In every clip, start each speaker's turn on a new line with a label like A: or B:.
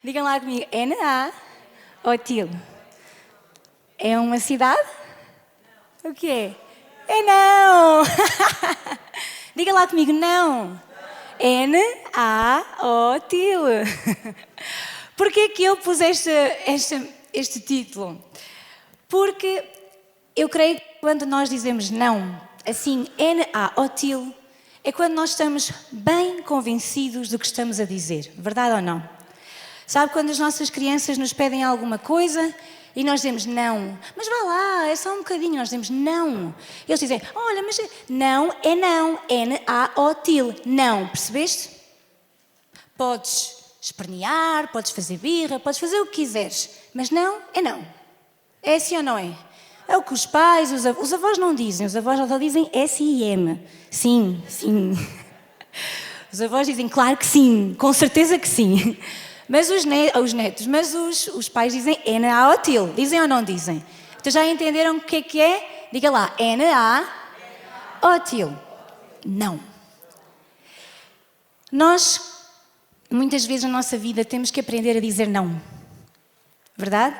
A: Digam lá comigo, N-A-O-T-I-L. É uma cidade? O quê? É não! Diga lá comigo, não. N-A-O-T-I-L. Porquê que eu pus este título? Porque eu creio que quando nós dizemos não, assim, N-A-O-T-I-L, é quando nós estamos bem convencidos do que estamos a dizer. Verdade ou não? Sabe quando as nossas crianças nos pedem alguma coisa e nós dizemos não, mas vá lá, é só um bocadinho, nós dizemos não. Eles dizem, olha, mas não é não, N-A-O-T-I-L, não, percebeste? Podes espernear, podes fazer birra, podes fazer o que quiseres, mas não é não. É assim ou não é? É o que os pais, os avós não dizem, os avós só dizem S-I-M. Sim, sim. Os avós dizem, claro que sim, com certeza que sim. Mas os netos, mas os pais dizem N-A-O-T-I-L. Dizem ou não dizem? Então já entenderam o que é? Diga lá, N-A-O-T-I-L. Não. Nós, muitas vezes na nossa vida, temos que aprender a dizer não. Verdade?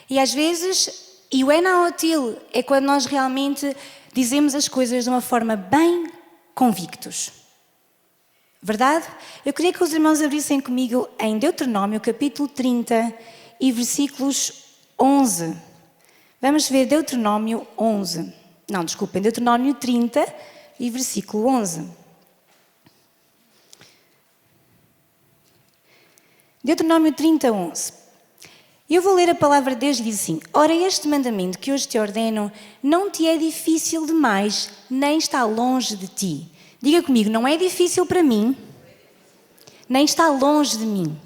A: E às vezes, e o N-A-O-T-I-L é quando nós realmente dizemos as coisas de uma forma bem convictos. Verdade? Eu queria que os irmãos abrissem comigo em Deuteronômio, capítulo 30 e versículos 11. Vamos ver Deuteronômio 11. Não, desculpem, Deuteronômio 30 e versículo 11. Deuteronômio 30, 11. Eu vou ler a palavra de Deus e diz assim: ora, este mandamento que hoje te ordeno não te é difícil demais, nem está longe de ti. Diga comigo, não é difícil para mim, nem está longe de mim.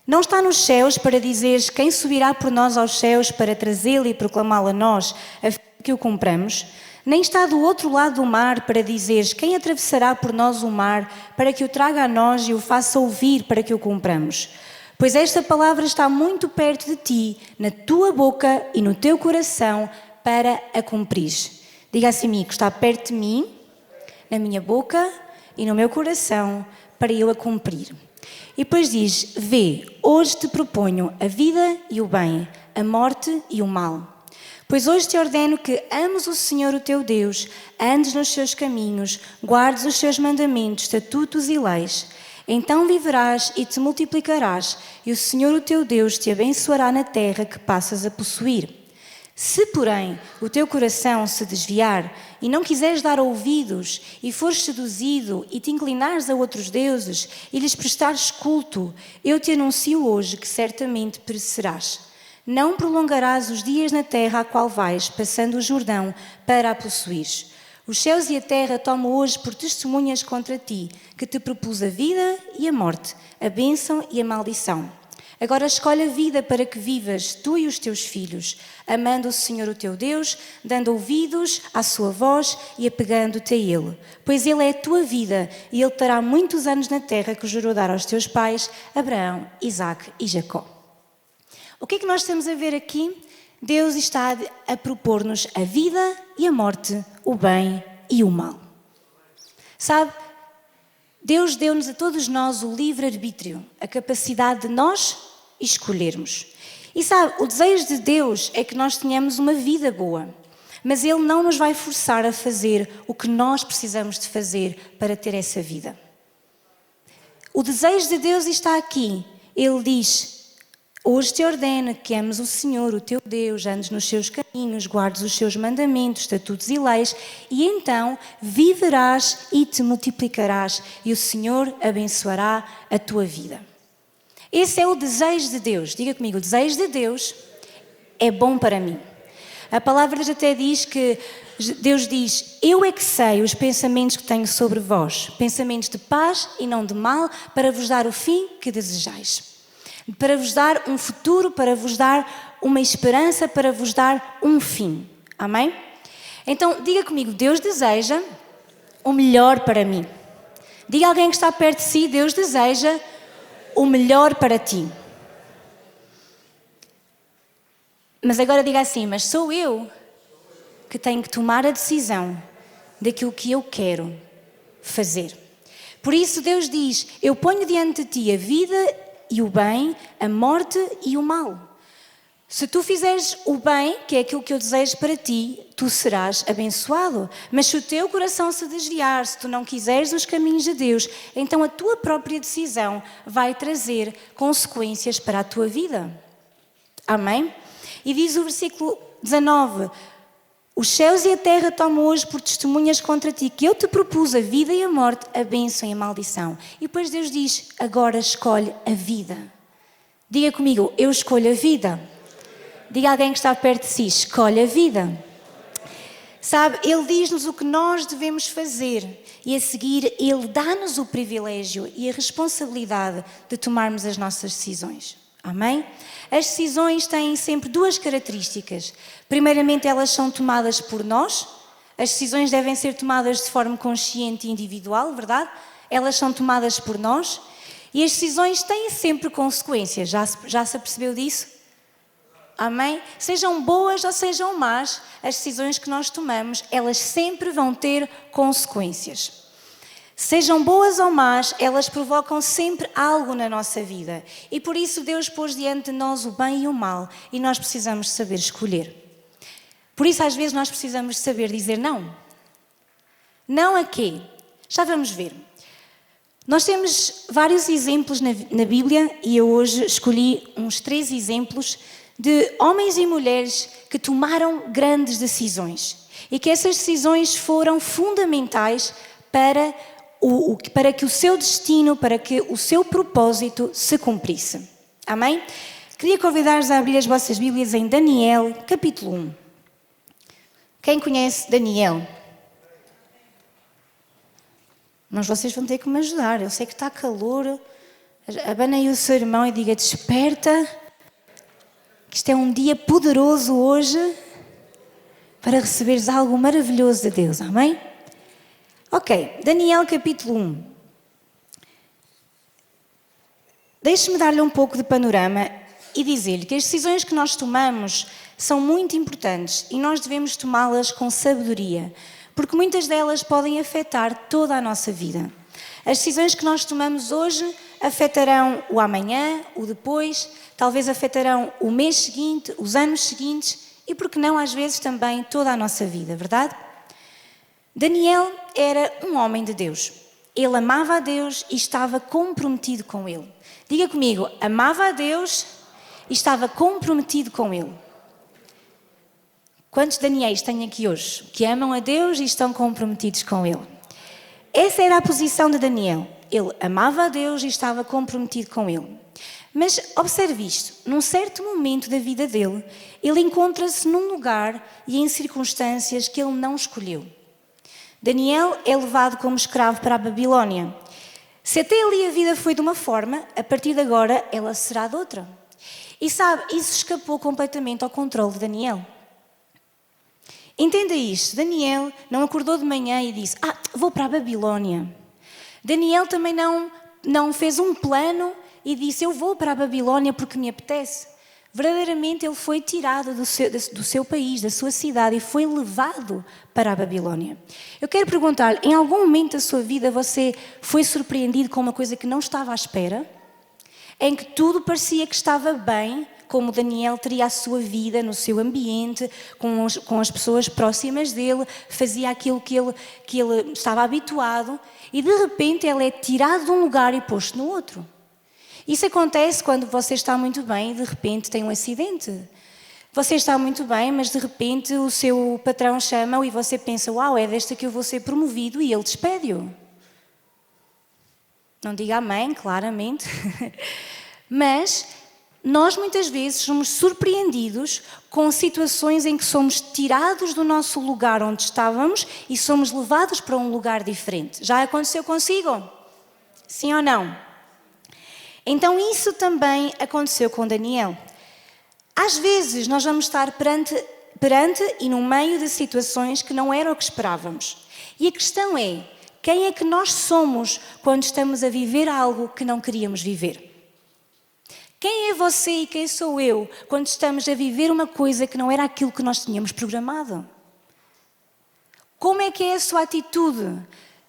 A: Não está nos céus para dizeres quem subirá por nós aos céus para trazê-lo e proclamá-lo a nós, a fim que o cumpramos. Nem está do outro lado do mar para dizeres quem atravessará por nós o mar para que o traga a nós e o faça ouvir para que o cumpramos. Pois esta palavra está muito perto de ti, na tua boca e no teu coração, para a cumprires. Diga assim comigo, está perto de mim, na minha boca e no meu coração, para eu a cumprir. E depois diz, vê, hoje te proponho a vida e o bem, a morte e o mal. Pois hoje te ordeno que ames o Senhor o teu Deus, andes nos seus caminhos, guardes os seus mandamentos, estatutos e leis. Então viverás e te multiplicarás, e o Senhor o teu Deus te abençoará na terra que passas a possuir. Se, porém, o teu coração se desviar e não quiseres dar ouvidos e fores seduzido e te inclinares a outros deuses e lhes prestares culto, eu te anuncio hoje que certamente perecerás. Não prolongarás os dias na terra a qual vais, passando o Jordão, para a possuires. Os céus e a terra tomam hoje por testemunhas contra ti, que te propus a vida e a morte, a bênção e a maldição. Agora escolhe a vida para que vivas, tu e os teus filhos, amando o Senhor o teu Deus, dando ouvidos à sua voz e apegando-te a Ele. Pois Ele é a tua vida e Ele te dará muitos anos na terra que jurou dar aos teus pais, Abraão, Isaque e Jacó. O que é que nós estamos a ver aqui? Deus está a propor-nos a vida e a morte, o bem e o mal. Sabe, Deus deu-nos a todos nós o livre-arbítrio, a capacidade de nós escolhermos. E sabe, o desejo de Deus é que nós tenhamos uma vida boa, mas Ele não nos vai forçar a fazer o que nós precisamos de fazer para ter essa vida. O desejo de Deus está aqui. Ele diz: hoje te ordeno que ames o Senhor, o teu Deus, andes nos seus caminhos, guardes os seus mandamentos, estatutos e leis, e então viverás e te multiplicarás, e o Senhor abençoará a tua vida. Esse é o desejo de Deus. Diga comigo, o desejo de Deus é bom para mim. A palavra de Deus até diz que Deus diz: eu é que sei os pensamentos que tenho sobre vós, pensamentos de paz e não de mal, para vos dar o fim que desejais. Para vos dar um futuro, para vos dar uma esperança, para vos dar um fim. Amém? Então, diga comigo, Deus deseja o melhor para mim. Diga a alguém que está perto de si, Deus deseja o melhor para ti. Mas agora diga assim, mas sou eu que tenho que tomar a decisão daquilo que eu quero fazer. Por isso Deus diz, eu ponho diante de ti a vida e o bem, a morte e o mal. Se tu fizeres o bem, que é aquilo que eu desejo para ti, tu serás abençoado. Mas se o teu coração se desviar, se tu não quiseres os caminhos de Deus, então a tua própria decisão vai trazer consequências para a tua vida. Amém? E diz o versículo 19, os céus e a terra tomam hoje por testemunhas contra ti, que eu te propus a vida e a morte, a bênção e a maldição. E depois Deus diz, agora escolhe a vida. Diga comigo, eu escolho a vida. Diga a alguém que está perto de si, escolhe a vida. Sabe, Ele diz-nos o que nós devemos fazer e a seguir Ele dá-nos o privilégio e a responsabilidade de tomarmos as nossas decisões. Amém? As decisões têm sempre duas características. Primeiramente, elas são tomadas por nós. As decisões devem ser tomadas de forma consciente e individual, verdade? Elas são tomadas por nós. E as decisões têm sempre consequências. Já se apercebeu disso? Amém? Sejam boas ou sejam más, as decisões que nós tomamos, elas sempre vão ter consequências. Sejam boas ou más, elas provocam sempre algo na nossa vida. E por isso Deus pôs diante de nós o bem e o mal, e nós precisamos saber escolher. Por isso às vezes nós precisamos saber dizer não. Não a quê? Já vamos ver. Nós temos vários exemplos na Bíblia, e eu hoje escolhi uns 3 exemplos de homens e mulheres que tomaram grandes decisões e que essas decisões foram fundamentais para que o seu destino, para que o seu propósito se cumprisse. Amém? Queria convidar-vos a abrir as vossas Bíblias em Daniel, capítulo 1. Quem conhece Daniel? Mas vocês vão ter que me ajudar. Eu sei que está calor. Abana aí o seu irmão e diga, desperta. Isto é um dia poderoso hoje para receberes algo maravilhoso de Deus, amém? Ok, Daniel capítulo 1. Deixe-me dar-lhe um pouco de panorama e dizer-lhe que as decisões que nós tomamos são muito importantes e nós devemos tomá-las com sabedoria, porque muitas delas podem afetar toda a nossa vida. As decisões que nós tomamos hoje afetarão o amanhã, o depois, talvez afetarão o mês seguinte, os anos seguintes e, por que não, às vezes também toda a nossa vida, verdade? Daniel era um homem de Deus. Ele amava a Deus e estava comprometido com Ele. Diga comigo, amava a Deus e estava comprometido com Ele. Quantos Daniéis tenho aqui hoje que amam a Deus e estão comprometidos com Ele? Essa era a posição de Daniel. Ele amava a Deus e estava comprometido com Ele. Mas observe isto, num certo momento da vida dele, ele encontra-se num lugar e em circunstâncias que ele não escolheu. Daniel é levado como escravo para a Babilónia. Se até ali a vida foi de uma forma, a partir de agora ela será de outra. E sabe, isso escapou completamente ao controle de Daniel. Entenda isto, Daniel não acordou de manhã e disse, vou para a Babilónia. Daniel também não fez um plano e disse, eu vou para a Babilónia porque me apetece. Verdadeiramente ele foi tirado do seu país, da sua cidade e foi levado para a Babilónia. Eu quero perguntar, em algum momento da sua vida você foi surpreendido com uma coisa que não estava à espera? Em que tudo parecia que estava bem, como Daniel teria a sua vida no seu ambiente, com as pessoas próximas dele, fazia aquilo que ele estava habituado e de repente ele é tirado de um lugar e posto no outro. Isso acontece quando você está muito bem e de repente tem um acidente. Você está muito bem, mas de repente o seu patrão chama-o e você pensa, uau, é desta que eu vou ser promovido e ele despede-o. Não diga amém, claramente. Mas nós muitas vezes somos surpreendidos com situações em que somos tirados do nosso lugar onde estávamos e somos levados para um lugar diferente. Já aconteceu consigo? Sim ou não? Então isso também aconteceu com Daniel. Às vezes nós vamos estar perante e no meio de situações que não era o que esperávamos. E a questão é, quem é que nós somos quando estamos a viver algo que não queríamos viver? Quem é você e quem sou eu quando estamos a viver uma coisa que não era aquilo que nós tínhamos programado? Como é que é a sua atitude?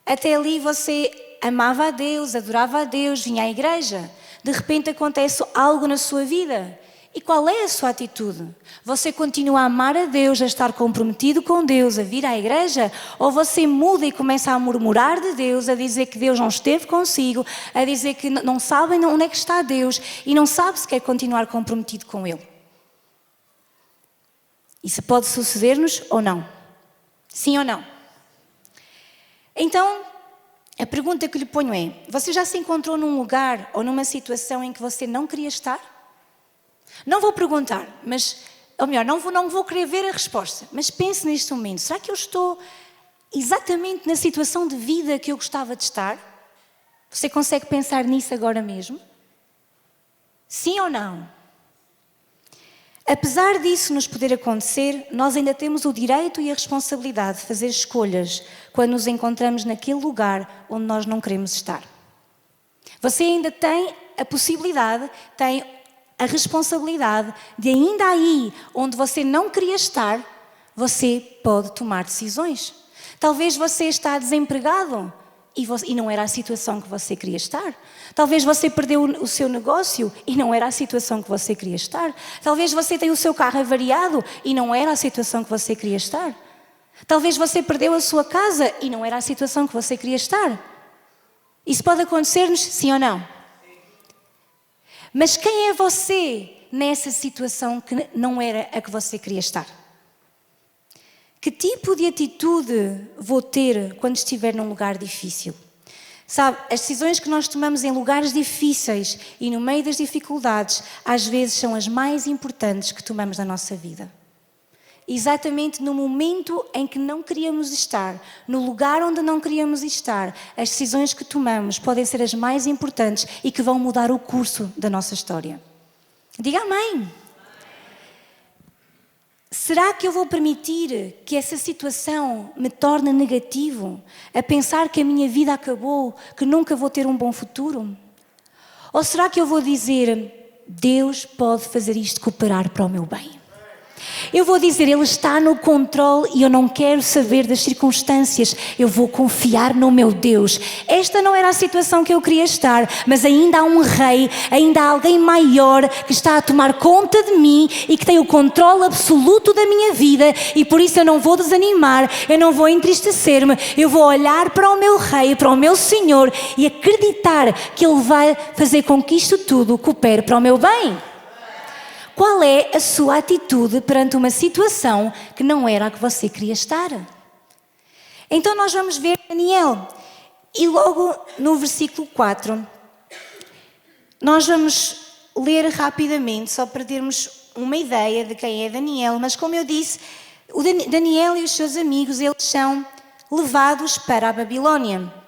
A: Até ali você amava a Deus, adorava a Deus, vinha à igreja. De repente acontece algo na sua vida. E qual é a sua atitude? Você continua a amar a Deus, a estar comprometido com Deus, a vir à igreja? Ou você muda e começa a murmurar de Deus, a dizer que Deus não esteve consigo, a dizer que não sabem onde é que está Deus e não sabe se quer continuar comprometido com Ele? Isso pode suceder-nos ou não? Sim ou não? Então, a pergunta que lhe ponho é: você já se encontrou num lugar ou numa situação em que você não queria estar? Não vou perguntar, ou melhor, não vou querer ver a resposta, mas pense neste momento: será que eu estou exatamente na situação de vida que eu gostava de estar? Você consegue pensar nisso agora mesmo? Sim ou não? Apesar disso nos poder acontecer, nós ainda temos o direito e a responsabilidade de fazer escolhas quando nos encontramos naquele lugar onde nós não queremos estar. Você ainda tem a possibilidade, tem a responsabilidade de, ainda aí onde você não queria estar, você pode tomar decisões. Talvez você está desempregado e não era a situação que você queria estar. Talvez você perdeu o seu negócio e não era a situação que você queria estar. Talvez você tenha o seu carro avariado e não era a situação que você queria estar. Talvez você perdeu a sua casa e não era a situação que você queria estar. Isso pode acontecer-nos, sim ou não? Mas quem é você nessa situação que não era a que você queria estar? Que tipo de atitude vou ter quando estiver num lugar difícil? Sabe, as decisões que nós tomamos em lugares difíceis e no meio das dificuldades, às vezes são as mais importantes que tomamos na nossa vida. Exatamente no momento em que não queríamos estar, no lugar onde não queríamos estar, as decisões que tomamos podem ser as mais importantes e que vão mudar o curso da nossa história. Diga amém. Será que eu vou permitir que essa situação me torne negativo, a pensar que a minha vida acabou, que nunca vou ter um bom futuro? Ou será que eu vou dizer: Deus pode fazer isto cooperar para o meu bem? Eu vou dizer: Ele está no controle e eu não quero saber das circunstâncias, eu vou confiar no meu Deus. Esta não era a situação que eu queria estar, mas ainda há um rei, ainda há alguém maior que está a tomar conta de mim e que tem o controle absoluto da minha vida, e por isso eu não vou desanimar, eu não vou entristecer-me, eu vou olhar para o meu rei, para o meu Senhor e acreditar que Ele vai fazer com que isto tudo coopere para o meu bem. Qual é a sua atitude perante uma situação que não era a que você queria estar? Então nós vamos ver Daniel. E logo no versículo 4, nós vamos ler rapidamente, só para termos uma ideia de quem é Daniel. Mas como eu disse, o Daniel e os seus amigos, eles são levados para a Babilónia.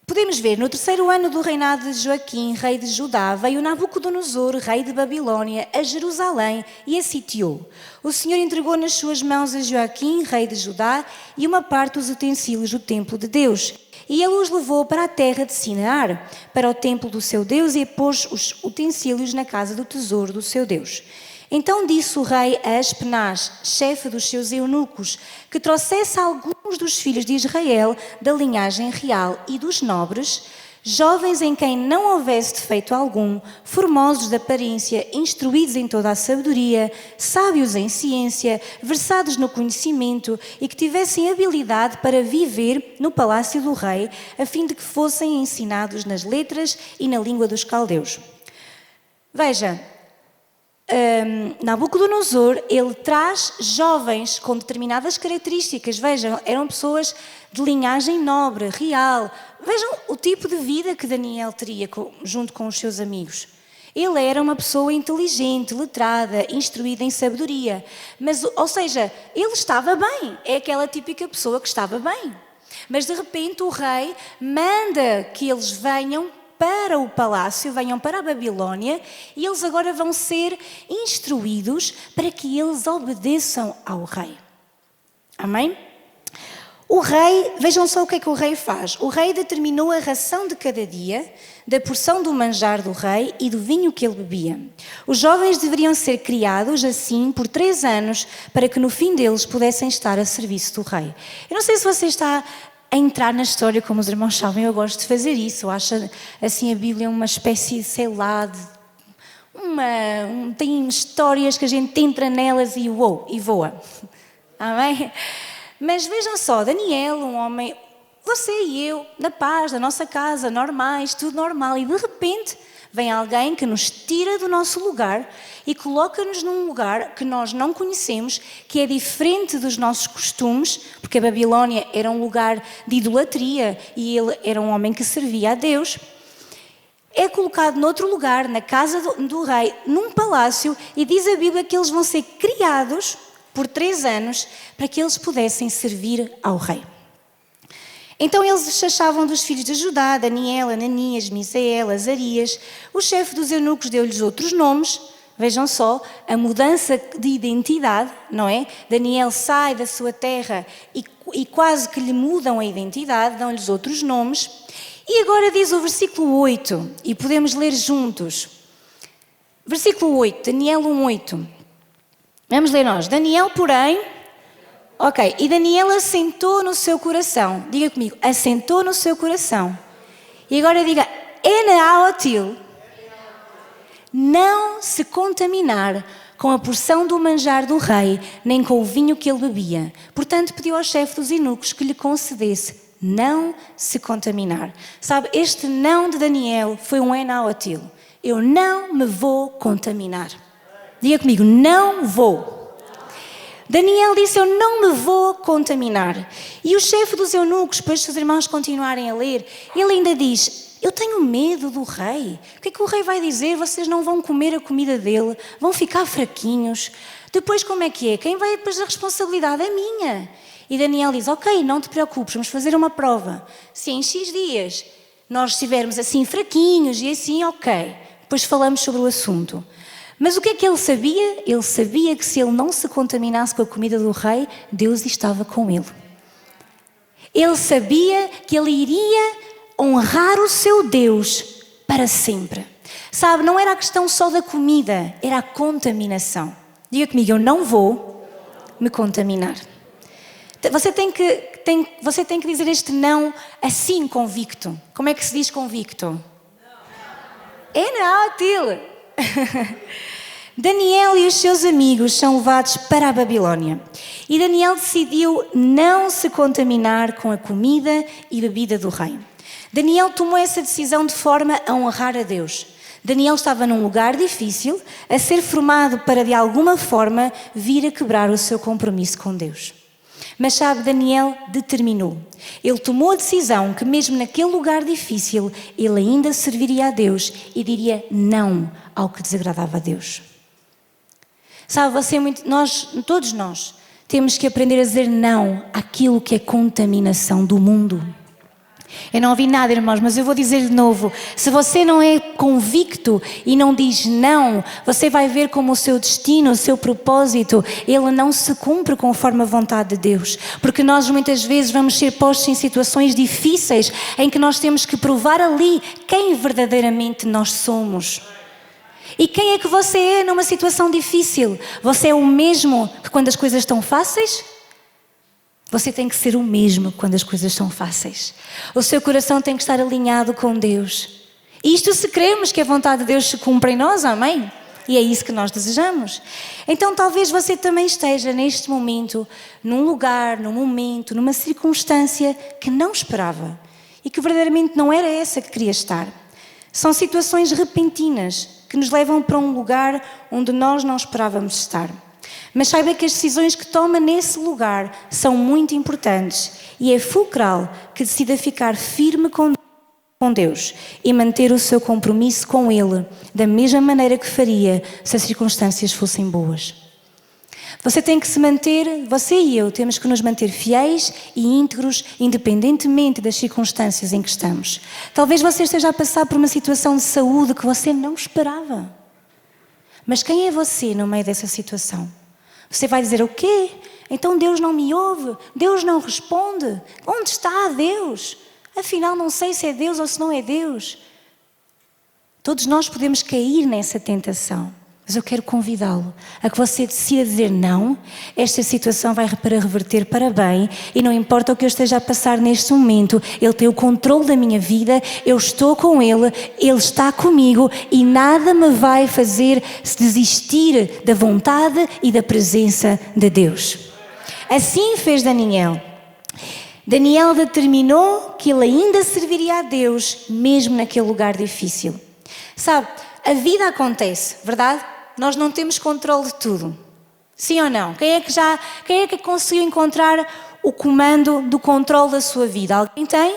A: Podemos ver, no 3º ano do reinado de Joaquim, rei de Judá, veio Nabucodonosor, rei de Babilónia, a Jerusalém e a sitiou. O Senhor entregou nas suas mãos a Joaquim, rei de Judá, e uma parte dos utensílios do templo de Deus. E ele os levou para a terra de Sinaar, para o templo do seu Deus, e pôs os utensílios na casa do tesouro do seu Deus. Então disse o rei a Aspenaz, chefe dos seus eunucos, que trouxesse alguns dos filhos de Israel da linhagem real e dos nobres, jovens em quem não houvesse defeito algum, formosos de aparência, instruídos em toda a sabedoria, sábios em ciência, versados no conhecimento e que tivessem habilidade para viver no palácio do rei, a fim de que fossem ensinados nas letras e na língua dos caldeus. Veja, Nabucodonosor, ele traz jovens com determinadas características. Vejam, eram pessoas de linhagem nobre, real. Vejam o tipo de vida que Daniel teria junto com os seus amigos. Ele era uma pessoa inteligente, letrada, instruída em sabedoria. Mas, ou seja, ele estava bem. É aquela típica pessoa que estava bem. Mas de repente o rei manda que eles venham para o palácio, venham para a Babilónia, e eles agora vão ser instruídos para que eles obedeçam ao rei. Amém? O rei, vejam só o que é que o rei faz. O rei determinou a ração de cada dia, da porção do manjar do rei e do vinho que ele bebia. Os jovens deveriam ser criados assim por 3 anos, para que no fim deles pudessem estar a serviço do rei. Eu não sei se você está a entrar na história, como os irmãos sabem, eu gosto de fazer isso. Eu acho assim a Bíblia uma espécie, sei lá, tem histórias que a gente entra nelas e voa. Amém? Mas vejam só, Daniel, um homem, você e eu, na paz, da nossa casa, normais, tudo normal, e de repente vem alguém que nos tira do nosso lugar e coloca-nos num lugar que nós não conhecemos, que é diferente dos nossos costumes, porque a Babilónia era um lugar de idolatria e ele era um homem que servia a Deus. É colocado noutro lugar, na casa do rei, num palácio, e diz a Bíblia que eles vão ser criados por 3 anos para que eles pudessem servir ao rei. Então eles se achavam dos filhos de Judá, Daniel, Ananias, Misael, Azarias. O chefe dos eunucos deu-lhes outros nomes. Vejam só, a mudança de identidade, não é? Daniel sai da sua terra e quase que lhe mudam a identidade, dão-lhes outros nomes. E agora diz o versículo 8, e podemos ler juntos. Versículo 8, Daniel 1:8. Vamos ler nós. Daniel, porém... Ok, e Daniel assentou no seu coração. Diga comigo, assentou no seu coração. E agora diga, Enaotil, não se contaminar com a porção do manjar do rei, nem com o vinho que ele bebia. Portanto, pediu ao chefe dos eunucos que lhe concedesse não se contaminar. Sabe, este não de Daniel foi um Enaotil. Eu não me vou contaminar. Diga comigo, não vou. Daniel disse, eu não me vou contaminar. E o chefe dos eunucos, depois se os irmãos continuarem a ler, ele ainda diz, eu tenho medo do rei. O que é que o rei vai dizer? Vocês não vão comer a comida dele, vão ficar fraquinhos. Depois como é que é? Quem vai depois da responsabilidade é minha. E Daniel diz, ok, não te preocupes, vamos fazer uma prova. Se em X dias nós estivermos assim fraquinhos e assim, ok, depois falamos sobre o assunto. Mas o que é que ele sabia? Ele sabia que se ele não se contaminasse com a comida do rei, Deus estava com ele. Ele sabia que ele iria honrar o seu Deus para sempre. Sabe, não era a questão só da comida, era a contaminação. Diga comigo, eu não vou me contaminar. Você tem que dizer este não assim convicto. Como é que se diz convicto? Enaotil. Daniel e os seus amigos são levados para a Babilónia. E Daniel decidiu não se contaminar com a comida e bebida do rei. Daniel tomou essa decisão de forma a honrar a Deus. Daniel estava num lugar difícil, a ser formado para de alguma forma vir a quebrar o seu compromisso com Deus. Mas sabe, Daniel determinou. Ele tomou a decisão que mesmo naquele lugar difícil, ele ainda serviria a Deus e diria não ao que desagradava a Deus. Sabe, todos nós, temos que aprender a dizer não àquilo que é contaminação do mundo. Eu não ouvi nada, irmãos, mas eu vou dizer de novo. Se você não é convicto e não diz não, você vai ver como o seu destino, o seu propósito, ele não se cumpre conforme a vontade de Deus. Porque nós muitas vezes vamos ser postos em situações difíceis em que nós temos que provar ali quem verdadeiramente nós somos. E quem é que você é numa situação difícil? Você é o mesmo que quando as coisas estão fáceis? Você tem que ser o mesmo quando as coisas são fáceis. O seu coração tem que estar alinhado com Deus. E isto se cremos que a vontade de Deus se cumpre em nós, amém? E é isso que nós desejamos. Então talvez você também esteja neste momento, num lugar, num momento, numa circunstância que não esperava. E que verdadeiramente não era essa que queria estar. São situações repentinas que nos levam para um lugar onde nós não esperávamos estar. Mas saiba que as decisões que toma nesse lugar são muito importantes e é fulcral que decida ficar firme com Deus e manter o seu compromisso com Ele da mesma maneira que faria se as circunstâncias fossem boas. Você e eu temos que nos manter fiéis e íntegros independentemente das circunstâncias em que estamos. Talvez você esteja a passar por uma situação de saúde que você não esperava. Mas quem é você no meio dessa situação? Você vai dizer o quê? Então Deus não me ouve? Deus não responde? Onde está Deus? Afinal não sei se é Deus ou se não é Deus. Todos nós podemos cair nessa tentação. Mas eu quero convidá-lo a que você decida dizer não, esta situação vai para reverter para bem e não importa o que eu esteja a passar neste momento, Ele tem o controle da minha vida, eu estou com Ele, Ele está comigo e nada me vai fazer desistir da vontade e da presença de Deus. Assim fez Daniel. Daniel determinou que ele ainda serviria a Deus mesmo naquele lugar difícil. Sabe, a vida acontece, verdade? Nós não temos controle de tudo. Sim ou não? Quem é que conseguiu encontrar o comando do controle da sua vida? Alguém tem?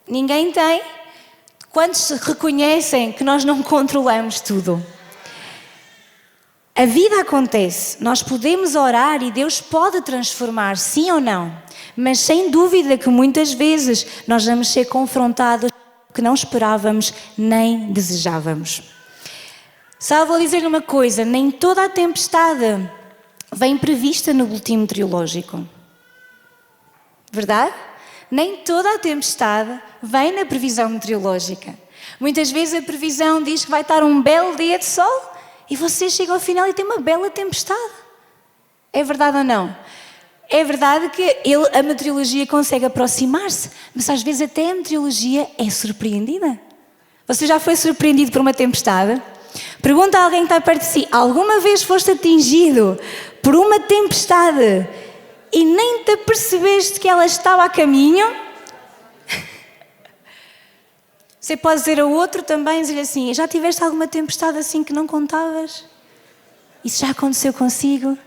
A: Ninguém tem? Quantos reconhecem que nós não controlamos tudo? A vida acontece, nós podemos orar e Deus pode transformar, sim ou não? Mas sem dúvida que muitas vezes nós vamos ser confrontados com o que não esperávamos nem desejávamos. Só vou dizer uma coisa, nem toda a tempestade vem prevista no boletim meteorológico. Verdade? Nem toda a tempestade vem na previsão meteorológica. Muitas vezes a previsão diz que vai estar um belo dia de sol e você chega ao final e tem uma bela tempestade. É verdade ou não? É verdade que a meteorologia consegue aproximar-se, mas às vezes até a meteorologia é surpreendida. Você já foi surpreendido por uma tempestade? Pergunta a alguém que está perto de si, alguma vez foste atingido por uma tempestade e nem te apercebeste que ela estava a caminho? Você pode dizer ao outro também, dizer assim, já tiveste alguma tempestade assim que não contavas? Isso já aconteceu consigo?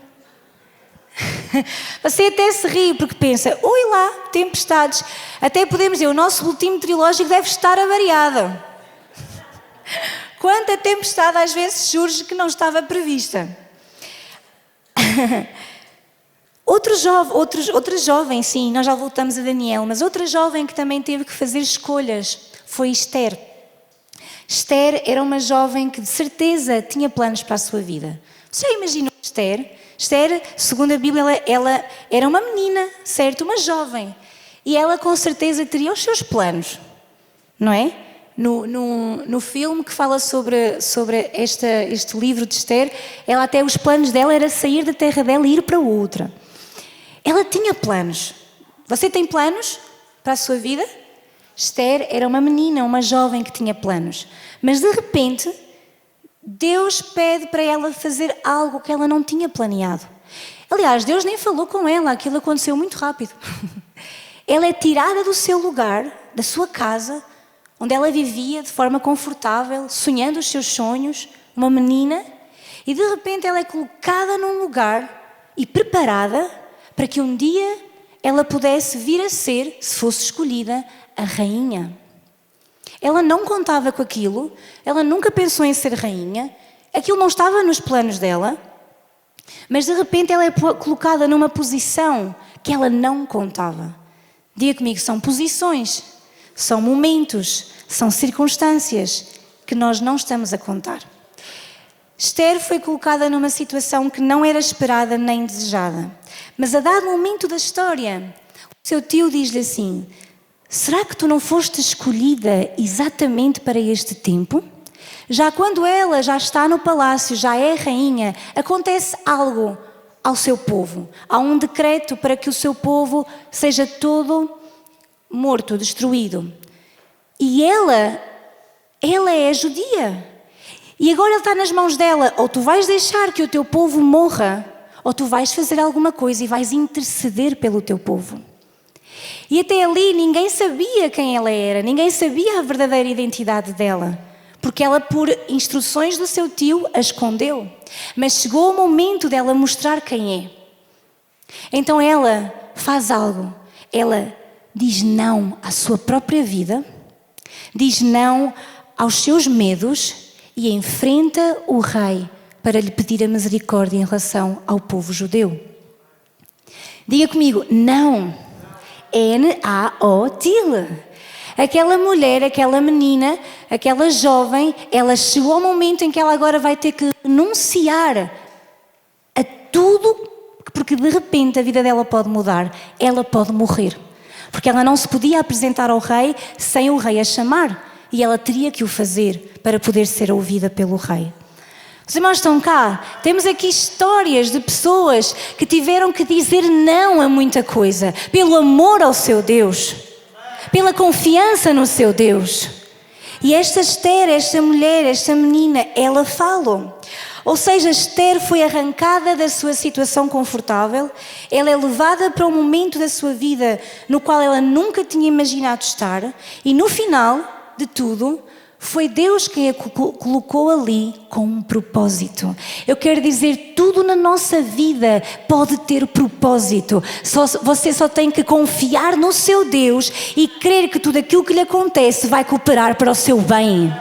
A: Você até se ri porque pensa, ui lá, tempestades. Até podemos dizer, o nosso boletim meteorológico deve estar avariado. Quanta tempestade às vezes surge que não estava prevista. Outra jovem, sim, nós já voltamos a Daniel, mas outra jovem que também teve que fazer escolhas foi Esther. Esther era uma jovem que de certeza tinha planos para a sua vida. Você já imaginou Esther? Esther, segundo a Bíblia, ela era uma menina, certo? Uma jovem. E ela com certeza teria os seus planos, não é? No filme que fala sobre este livro de Esther, ela até os planos dela era sair da terra dela e ir para outra. Ela tinha planos. Você tem planos para a sua vida? Esther era uma menina, uma jovem que tinha planos. Mas de repente, Deus pede para ela fazer algo que ela não tinha planeado. Aliás, Deus nem falou com ela, aquilo aconteceu muito rápido. Ela é tirada do seu lugar, da sua casa, onde ela vivia de forma confortável, sonhando os seus sonhos, uma menina, e de repente ela é colocada num lugar e preparada para que um dia ela pudesse vir a ser, se fosse escolhida, a rainha. Ela não contava com aquilo, ela nunca pensou em ser rainha, aquilo não estava nos planos dela, mas de repente ela é colocada numa posição que ela não contava. Diga comigo, são posições, são momentos, são circunstâncias que nós não estamos a contar. Esther foi colocada numa situação que não era esperada nem desejada, mas a dado momento da história, o seu tio diz-lhe assim: será que tu não foste escolhida exatamente para este tempo? Já quando ela já está no palácio, já é rainha, acontece algo ao seu povo. Há um decreto para que o seu povo seja todo morto, destruído. E ela é judia. E agora ele está nas mãos dela. Ou tu vais deixar que o teu povo morra, ou tu vais fazer alguma coisa e vais interceder pelo teu povo. E até ali ninguém sabia quem ela era, ninguém sabia a verdadeira identidade dela, porque ela, por instruções do seu tio, a escondeu. Mas chegou o momento dela mostrar quem é. Então ela faz algo, ela diz não à sua própria vida, diz não aos seus medos e enfrenta o rei para lhe pedir a misericórdia em relação ao povo judeu. Diga comigo, não. N-A-O-T-I-L. Aquela mulher, aquela menina, aquela jovem, ela chegou ao momento em que ela agora vai ter que renunciar a tudo, porque de repente a vida dela pode mudar, ela pode morrer. Porque ela não se podia apresentar ao rei sem o rei a chamar, e ela teria que o fazer para poder ser ouvida pelo rei. Os irmãos estão cá. Temos aqui histórias de pessoas que tiveram que dizer não a muita coisa, pelo amor ao seu Deus, pela confiança no seu Deus. E esta Esther, esta mulher, esta menina, ela falou. Ou seja, Esther foi arrancada da sua situação confortável, ela é levada para um momento da sua vida no qual ela nunca tinha imaginado estar, e no final de tudo, foi Deus quem a colocou ali com um propósito. Eu quero dizer, tudo na nossa vida pode ter propósito. Você só tem que confiar no seu Deus e crer que tudo aquilo que lhe acontece vai cooperar para o seu bem.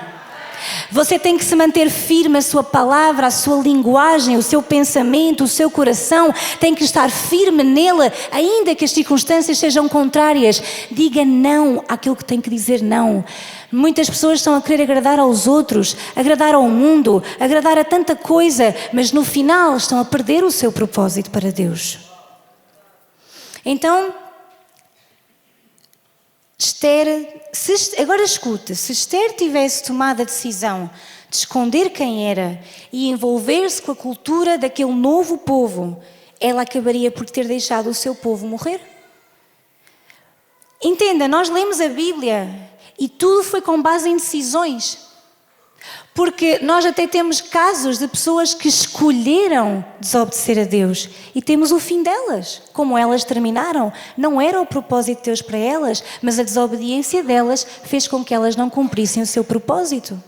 A: Você tem que se manter firme, a sua palavra, a sua linguagem, o seu pensamento, o seu coração tem que estar firme nele, ainda que as circunstâncias sejam contrárias. Diga não àquilo que tem que dizer não. Muitas pessoas estão a querer agradar aos outros, agradar ao mundo, agradar a tanta coisa, mas no final estão a perder o seu propósito para Deus. Então, Esther, agora escuta, se Esther tivesse tomado a decisão de esconder quem era e envolver-se com a cultura daquele novo povo, ela acabaria por ter deixado o seu povo morrer. Entenda, nós lemos a Bíblia e tudo foi com base em decisões. Porque nós até temos casos de pessoas que escolheram desobedecer a Deus e temos o fim delas, como elas terminaram. Não era o propósito de Deus para elas, mas a desobediência delas fez com que elas não cumprissem o seu propósito.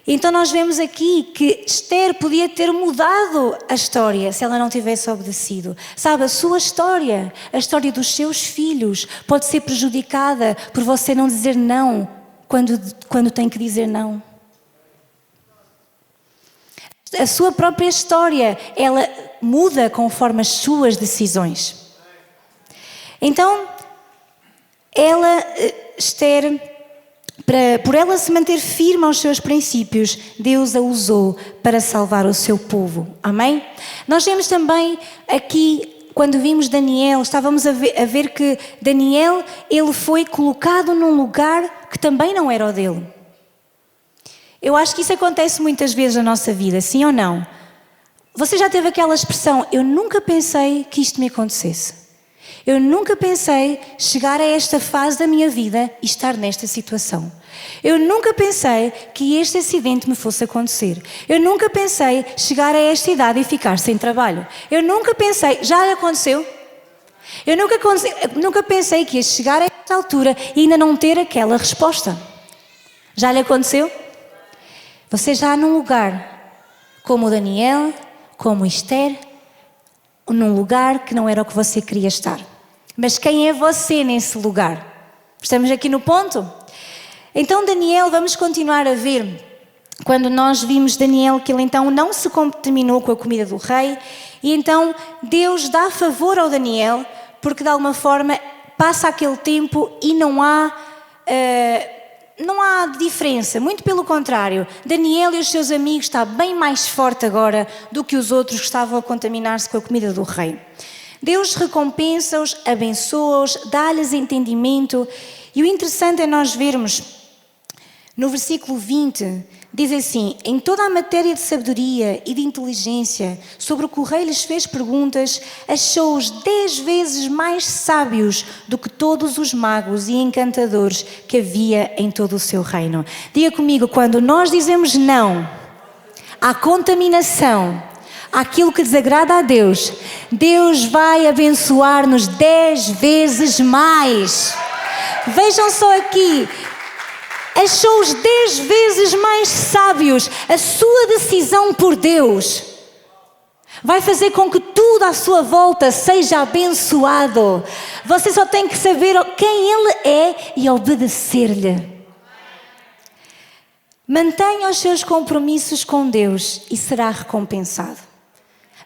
A: Então nós vemos aqui que Esther podia ter mudado a história se ela não tivesse obedecido. Sabe, a sua história, a história dos seus filhos pode ser prejudicada por você não dizer não quando tem que dizer não. A sua própria história, ela muda conforme as suas decisões. Então, Esther, por ela se manter firme aos seus princípios, Deus a usou para salvar o seu povo. Amém? Nós vemos também aqui, quando vimos Daniel, estávamos a ver que Daniel, ele foi colocado num lugar que também não era o dele. Eu acho que isso acontece muitas vezes na nossa vida, sim ou não? Você já teve aquela expressão, eu nunca pensei que isto me acontecesse. Eu nunca pensei chegar a esta fase da minha vida e estar nesta situação. Eu nunca pensei que este acidente me fosse acontecer. Eu nunca pensei chegar a esta idade e ficar sem trabalho. Eu nunca pensei, já aconteceu? Eu nunca pensei que ia chegar a esta altura e ainda não ter aquela resposta. Já lhe aconteceu? Você já num lugar como Daniel, como Esther, num lugar que não era o que você queria estar. Mas quem é você nesse lugar? Estamos aqui no ponto? Então Daniel, vamos continuar a ver. Quando nós vimos Daniel, que ele então não se contaminou com a comida do rei, e então Deus dá favor ao Daniel, porque de alguma forma passa aquele tempo e não há diferença, muito pelo contrário. Daniel e os seus amigos estão bem mais forte agora do que os outros que estavam a contaminar-se com a comida do rei. Deus recompensa-os, abençoa-os, dá-lhes entendimento. E o interessante é nós vermos, no versículo 20, diz assim: em toda a matéria de sabedoria e de inteligência, sobre o que o rei lhes fez perguntas, achou-os 10 vezes mais sábios do que todos os magos e encantadores que havia em todo o seu reino. Diga comigo, quando nós dizemos não à contaminação, aquilo que desagrada a Deus, Deus vai abençoar-nos 10 vezes mais. Vejam só aqui, achou-os 10 vezes mais sábios. A sua decisão por Deus vai fazer com que tudo à sua volta seja abençoado. Você só tem que saber quem Ele é e obedecer-lhe. Mantenha os seus compromissos com Deus e será recompensado.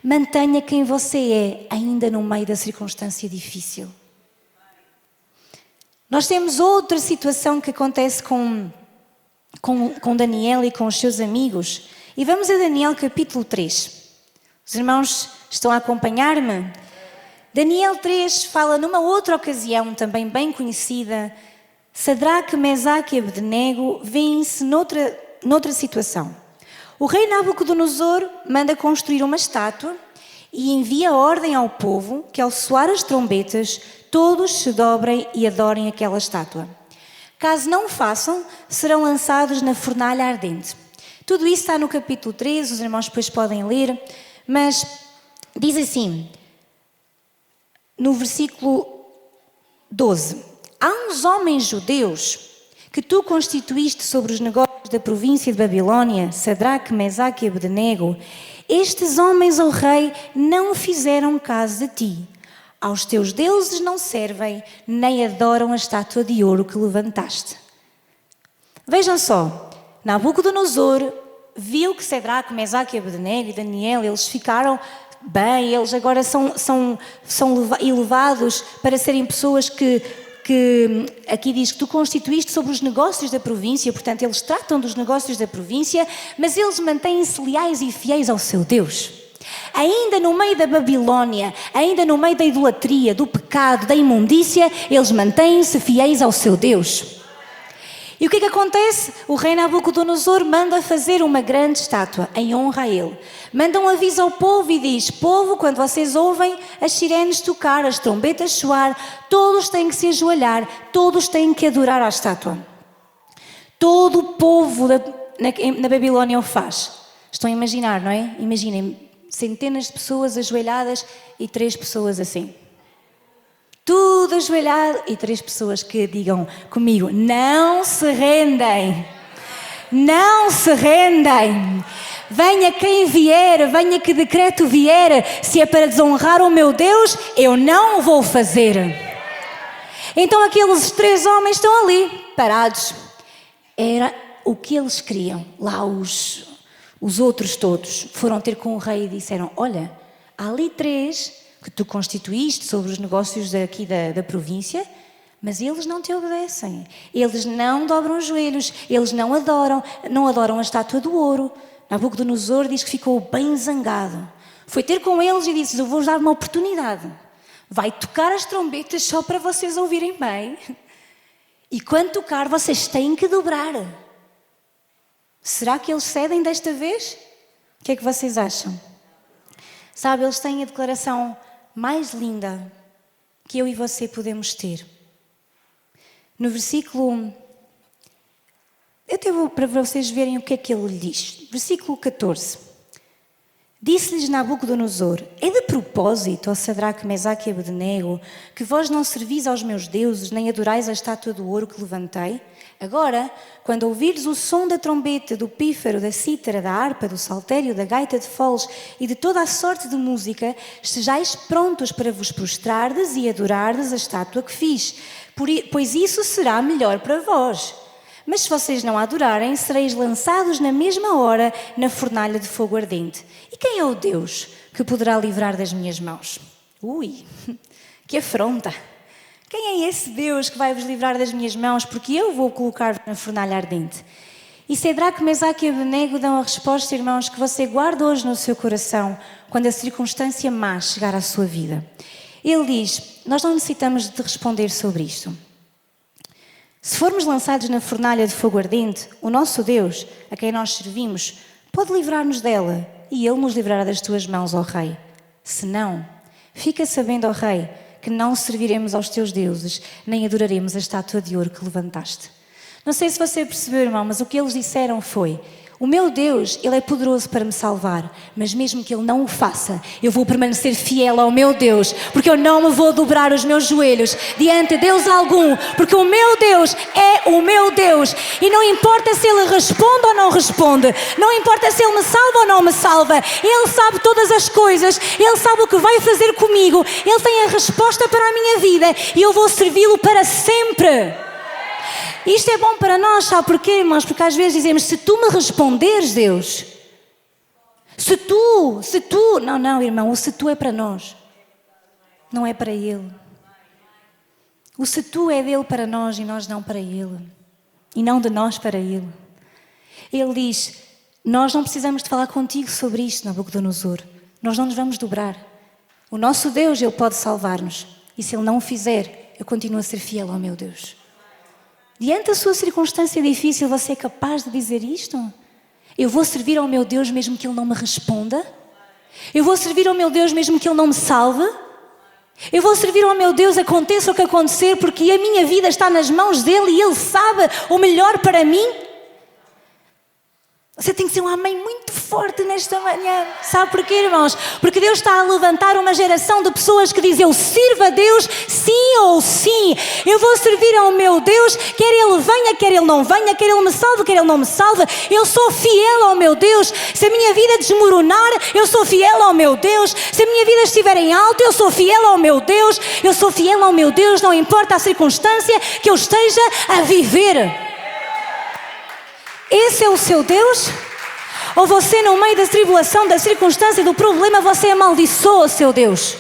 A: Mantenha quem você é, ainda no meio da circunstância difícil. Nós temos outra situação que acontece com Daniel e com os seus amigos. E vamos a Daniel capítulo 3. Os irmãos estão a acompanhar-me? Daniel 3 fala numa outra ocasião, também bem conhecida. Sadraque, Mesaque e Abdenego vêem-se noutra situação. O rei Nabucodonosor manda construir uma estátua e envia ordem ao povo que, ao soar as trombetas, todos se dobrem e adorem aquela estátua. Caso não o façam, serão lançados na fornalha ardente. Tudo isso está no capítulo 13, os irmãos depois podem ler, mas diz assim, no versículo 12: há uns homens judeus que tu constituíste sobre os negócios da província de Babilônia, Sadraque, Mesaque e Abdenego. Estes homens, ó rei, não fizeram caso de ti. Aos teus deuses não servem, nem adoram a estátua de ouro que levantaste. Vejam só, Nabucodonosor viu que Sadraque, Mesaque e Abdenego e Daniel, eles ficaram bem, eles agora são elevados para serem pessoas que aqui diz que tu constituíste sobre os negócios da província, portanto eles tratam dos negócios da província, mas eles mantêm-se leais e fiéis ao seu Deus. Ainda no meio da Babilônia, ainda no meio da idolatria, do pecado, da imundícia, eles mantêm-se fiéis ao seu Deus. E o que acontece? O rei Nabucodonosor manda fazer uma grande estátua em honra a ele. Manda um aviso ao povo e diz: povo, quando vocês ouvem as sirenes tocar, as trombetas soar, todos têm que se ajoelhar, todos têm que adorar a estátua. Todo o povo na Babilônia o faz. Estão a imaginar, não é? Imaginem, centenas de pessoas ajoelhadas e 3 pessoas assim. Tudo ajoelhado e 3 pessoas que digam comigo: não se rendem, não se rendem. Venha quem vier, venha que decreto vier, se é para desonrar o meu Deus, eu não vou fazer. Então aqueles 3 homens estão ali, parados. Era o que eles queriam. Lá os outros todos foram ter com o rei e disseram: olha, há ali 3 que tu constituíste sobre os negócios aqui da província, mas eles não te obedecem. Eles não dobram os joelhos, eles não adoram a estátua do ouro. Nabucodonosor diz que ficou bem zangado. Foi ter com eles e disse: eu vou-vos dar uma oportunidade. Vai tocar as trombetas só para vocês ouvirem bem. E quando tocar, vocês têm que dobrar. Será que eles cedem desta vez? O que é que vocês acham? Sabe, eles têm a declaração mais linda que eu e você podemos ter. No versículo... Eu até vou para vocês verem o que é que ele lhe diz. Versículo 14. Disse-lhes Nabucodonosor: é de propósito, ó Sadraque, Mesaque e Abdenego, que vós não servis aos meus deuses, nem adorais a estátua do ouro que levantei? Agora, quando ouvires o som da trombeta, do pífaro, da cítara, da harpa, do saltério, da gaita de foles e de toda a sorte de música, estejais prontos para vos prostrardes e adorardes a estátua que fiz, pois isso será melhor para vós. Mas se vocês não a adorarem, sereis lançados na mesma hora na fornalha de fogo ardente. E quem é o Deus que poderá livrar das minhas mãos? Ui, que afronta! Quem é esse Deus que vai vos livrar das minhas mãos? Porque eu vou colocar-vos na fornalha ardente. E Sadraque, Mesaque e Abdenego dão a resposta, irmãos, que você guarda hoje no seu coração quando a circunstância má chegar à sua vida. Ele diz: nós não necessitamos de responder sobre isto. Se formos lançados na fornalha de fogo ardente, o nosso Deus, a quem nós servimos, pode livrar-nos dela e Ele nos livrará das tuas mãos, ó Rei. Se não, fica sabendo, ó Rei, que não serviremos aos teus deuses, nem adoraremos a estátua de ouro que levantaste. Não sei se você percebeu, irmão, mas o que eles disseram foi: o meu Deus, Ele é poderoso para me salvar, mas mesmo que Ele não o faça, eu vou permanecer fiel ao meu Deus, porque eu não me vou dobrar os meus joelhos diante de Deus algum, porque o meu Deus é o meu Deus, e não importa se Ele responde ou não responde, não importa se Ele me salva ou não me salva, Ele sabe todas as coisas, Ele sabe o que vai fazer comigo, Ele tem a resposta para a minha vida, e eu vou servi-lo para sempre. Isto é bom para nós, sabe porquê, irmãos? Porque às vezes dizemos: se tu me responderes, Deus, se tu, não, irmão, o se tu é para nós, não é para Ele. O se tu é dele para nós e nós não para Ele, e não de nós para Ele. Ele diz: nós não precisamos de falar contigo sobre isto, Nabucodonosor, nós não nos vamos dobrar. O nosso Deus, Ele pode salvar-nos, e se Ele não o fizer, eu continuo a ser fiel ao meu Deus. Diante da sua circunstância difícil, você é capaz de dizer isto? Eu vou servir ao meu Deus mesmo que Ele não me responda? Eu vou servir ao meu Deus mesmo que Ele não me salve? Eu vou servir ao meu Deus, aconteça o que acontecer, porque a minha vida está nas mãos dEle e Ele sabe o melhor para mim? Você tem que ser um amém muito forte nesta manhã. Sabe porquê, irmãos? Porque Deus está a levantar uma geração de pessoas que dizem: eu sirvo a Deus sim ou sim. Eu vou servir ao meu Deus, quer Ele venha, quer Ele não venha, quer Ele me salve, quer Ele não me salve. Eu sou fiel ao meu Deus. Se a minha vida desmoronar, eu sou fiel ao meu Deus. Se a minha vida estiver em alto, eu sou fiel ao meu Deus. Eu sou fiel ao meu Deus, não importa a circunstância que eu esteja a viver. Esse é o seu Deus? Ou você, no meio da tribulação, da circunstância, do problema, você amaldiçoa o seu Deus?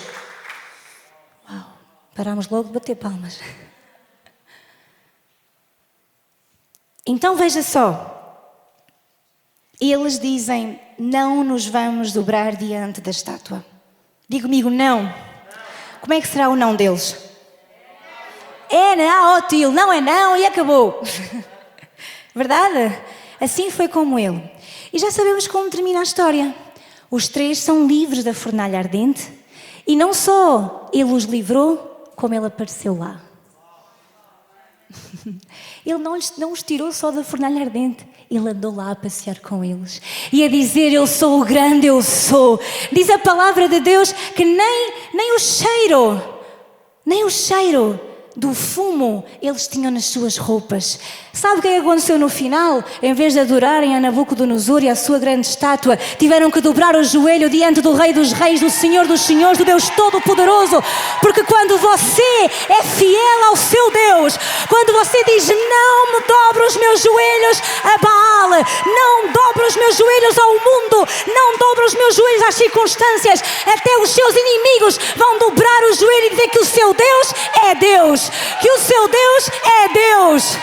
A: Uau, paramos logo de bater palmas. Então veja só. Eles dizem: não nos vamos dobrar diante da estátua. Diga comigo, não. Como é que será o não deles? É não, ótimo, não é não e acabou. Verdade? Assim foi como ele. E já sabemos como termina a história. Os três são livres da fornalha ardente. E não só ele os livrou, como ele apareceu lá. Ele não os tirou só da fornalha ardente. Ele andou lá a passear com eles. E a dizer: eu sou o grande, eu sou. Diz a palavra de Deus que nem o cheiro do fumo eles tinham nas suas roupas. Sabe o que aconteceu no final? Em vez de adorarem a Nabucodonosor e a sua grande estátua, tiveram que dobrar o joelho diante do Rei dos Reis, do Senhor dos Senhores, do Deus Todo-Poderoso. Porque quando você é fiel ao seu Deus, quando você diz: não me dobro os meus joelhos a Baal, não dobro os meus joelhos ao mundo, não dobro os meus joelhos às circunstâncias, até os seus inimigos vão dobrar o joelho e dizer que o seu Deus é Deus, que o seu Deus é Deus.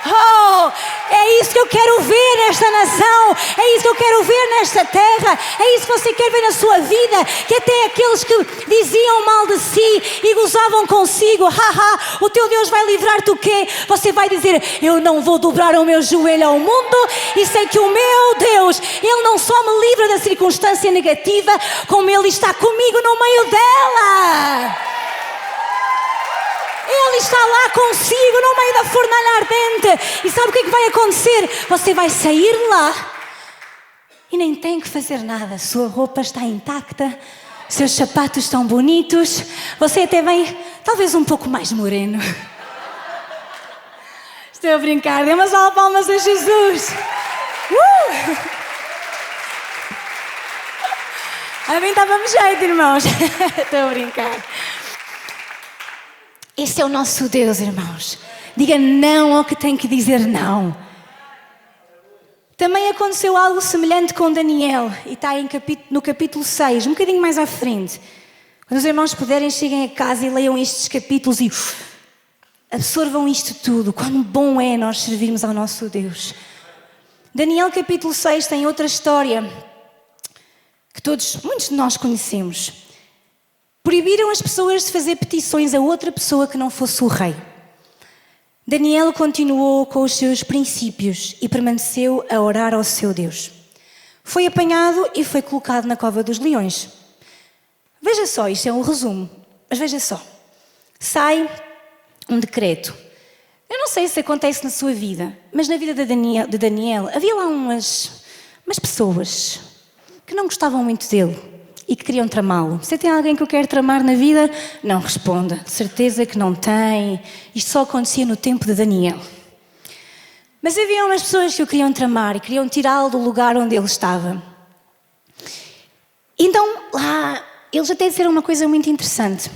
A: Oh, é isso que eu quero ver nesta nação, é isso que eu quero ver nesta terra, é isso que você quer ver na sua vida, que até aqueles que diziam mal de si e gozavam consigo: haha, o teu Deus vai livrar-te o quê? Você vai dizer: eu não vou dobrar o meu joelho ao mundo e sei que o meu Deus, Ele não só me livra da circunstância negativa, como Ele está comigo no meio dela. Ele está lá consigo no meio da fornalha ardente. E sabe o que é que vai acontecer? Você vai sair de lá e nem tem que fazer nada. Sua roupa está intacta, seus sapatos estão bonitos, você até vem talvez um pouco mais moreno. Estou a brincar, dê umas palmas a Jesus. A mim estava-me jeito, irmãos. Estou a brincar. Esse é o nosso Deus, irmãos. Diga não ao que tem que dizer não. Também aconteceu algo semelhante com Daniel. E está no capítulo 6, um bocadinho mais à frente. Quando os irmãos puderem, cheguem a casa e leiam estes capítulos e absorvam isto tudo. Quão bom é nós servirmos ao nosso Deus. Daniel capítulo 6 tem outra história que muitos de nós conhecemos. Proibiram as pessoas de fazer petições a outra pessoa que não fosse o rei. Daniel continuou com os seus princípios e permaneceu a orar ao seu Deus. Foi apanhado e foi colocado na cova dos leões. Veja só, isto é um resumo, mas veja só. Sai um decreto. Eu não sei se acontece na sua vida, mas na vida de Daniel havia lá umas pessoas que não gostavam muito dele e que queriam tramá-lo. Você tem alguém que eu quero tramar na vida? Não responda. De certeza que não tem. Isto só acontecia no tempo de Daniel. Mas havia umas pessoas que o queriam tramar e queriam tirá-lo do lugar onde ele estava. Então, lá, eles até disseram uma coisa muito interessante.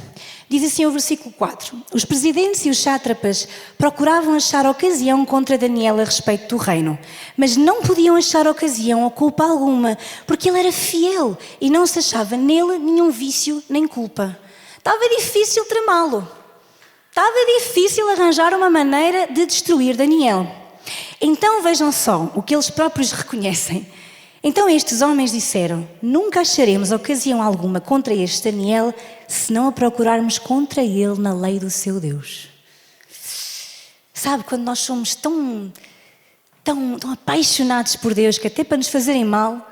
A: Diz assim o versículo 4. Os presidentes e os sátrapas procuravam achar ocasião contra Daniel a respeito do reino, mas não podiam achar ocasião ou culpa alguma, porque ele era fiel e não se achava nele nenhum vício nem culpa. Estava difícil tramá-lo. Estava difícil arranjar uma maneira de destruir Daniel. Então vejam só o que eles próprios reconhecem. Então estes homens disseram: nunca acharemos ocasião alguma contra este Daniel se não a procurarmos contra ele na lei do seu Deus. Sabe, quando nós somos tão tão apaixonados por Deus que até para nos fazerem mal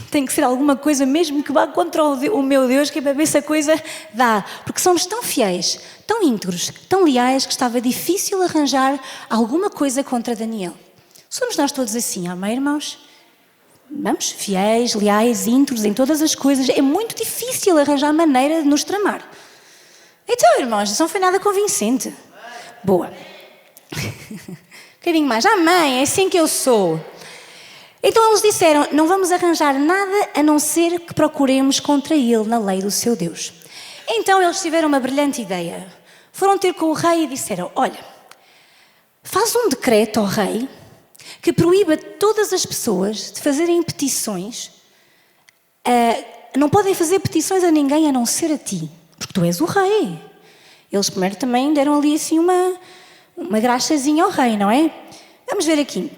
A: tem que ser alguma coisa mesmo que vá contra o meu Deus, que é para ver se a coisa dá. Porque somos tão fiéis, tão íntegros, tão leais, que estava difícil arranjar alguma coisa contra Daniel. Somos nós todos assim, amém, irmãos? Vamos, fiéis, leais, íntegros em todas as coisas. É muito difícil arranjar maneira de nos tramar. Então, irmãos, não foi nada convincente. Boa. Um bocadinho mais. Amém, é assim que eu sou. Então eles disseram, não vamos arranjar nada a não ser que procuremos contra ele na lei do seu Deus. Então eles tiveram uma brilhante ideia. Foram ter com o rei e disseram, olha, faz um decreto ao rei que proíba todas as pessoas de fazerem petições. Não podem fazer petições a ninguém a não ser a ti, porque tu és o rei. Eles primeiro também deram ali assim uma graxazinha ao rei, não é? Vamos ver aqui.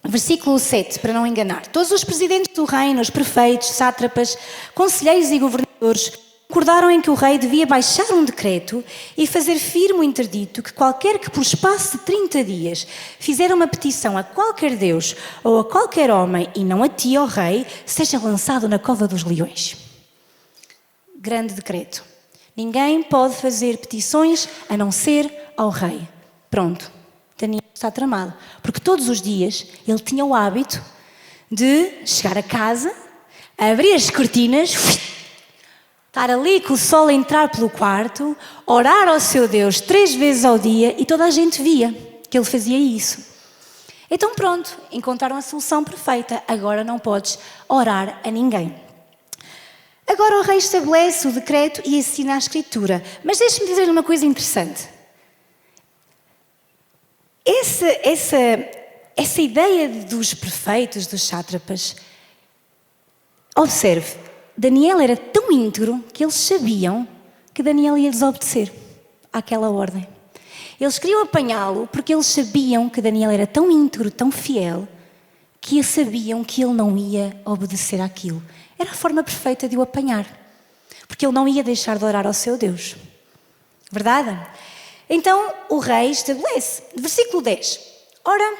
A: Versículo 7, para não enganar. Todos os presidentes do reino, os prefeitos, sátrapas, conselheiros e governadores concordaram em que o rei devia baixar um decreto e fazer firme o interdito que qualquer que por espaço de 30 dias fizer uma petição a qualquer Deus ou a qualquer homem e não a ti, ó rei, seja lançado na cova dos leões. Grande decreto. Ninguém pode fazer petições a não ser ao rei. Pronto. Daniel está tramado, porque todos os dias ele tinha o hábito de chegar a casa, abrir as cortinas, estar ali com o sol a entrar pelo quarto, orar ao seu Deus 3 vezes ao dia e toda a gente via que ele fazia isso. Então pronto, encontraram a solução perfeita, agora não podes orar a ninguém. Agora o rei estabelece o decreto e assina a escritura, mas deixe-me dizer uma coisa interessante. Essa ideia dos prefeitos, dos sátrapas, observe, Daniel era tão íntegro que eles sabiam que Daniel ia desobedecer àquela ordem. Eles queriam apanhá-lo porque eles sabiam que Daniel era tão íntegro, tão fiel, que sabiam que ele não ia obedecer àquilo. Era a forma perfeita de o apanhar, porque ele não ia deixar de orar ao seu Deus. Verdade? Então o rei estabelece, versículo 10. Ora,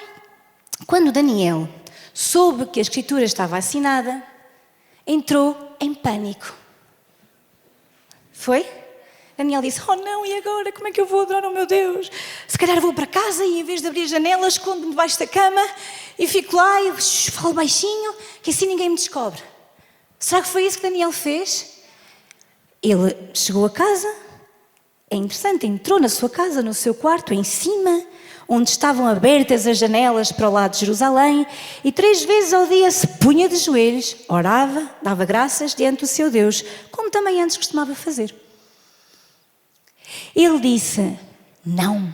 A: quando Daniel soube que a escritura estava assinada, entrou em pânico. Foi? Daniel disse, oh não, e agora? Como é que eu vou adorar ao meu Deus? Se calhar vou para casa e em vez de abrir as janelas, escondo-me debaixo da cama e fico lá e falo baixinho, que assim ninguém me descobre. Será que foi isso que Daniel fez? Ele chegou a casa. É interessante, entrou na sua casa, no seu quarto, em cima, onde estavam abertas as janelas para o lado de Jerusalém, e 3 vezes ao dia se punha de joelhos, orava, dava graças diante do seu Deus, como também antes costumava fazer. Ele disse, não,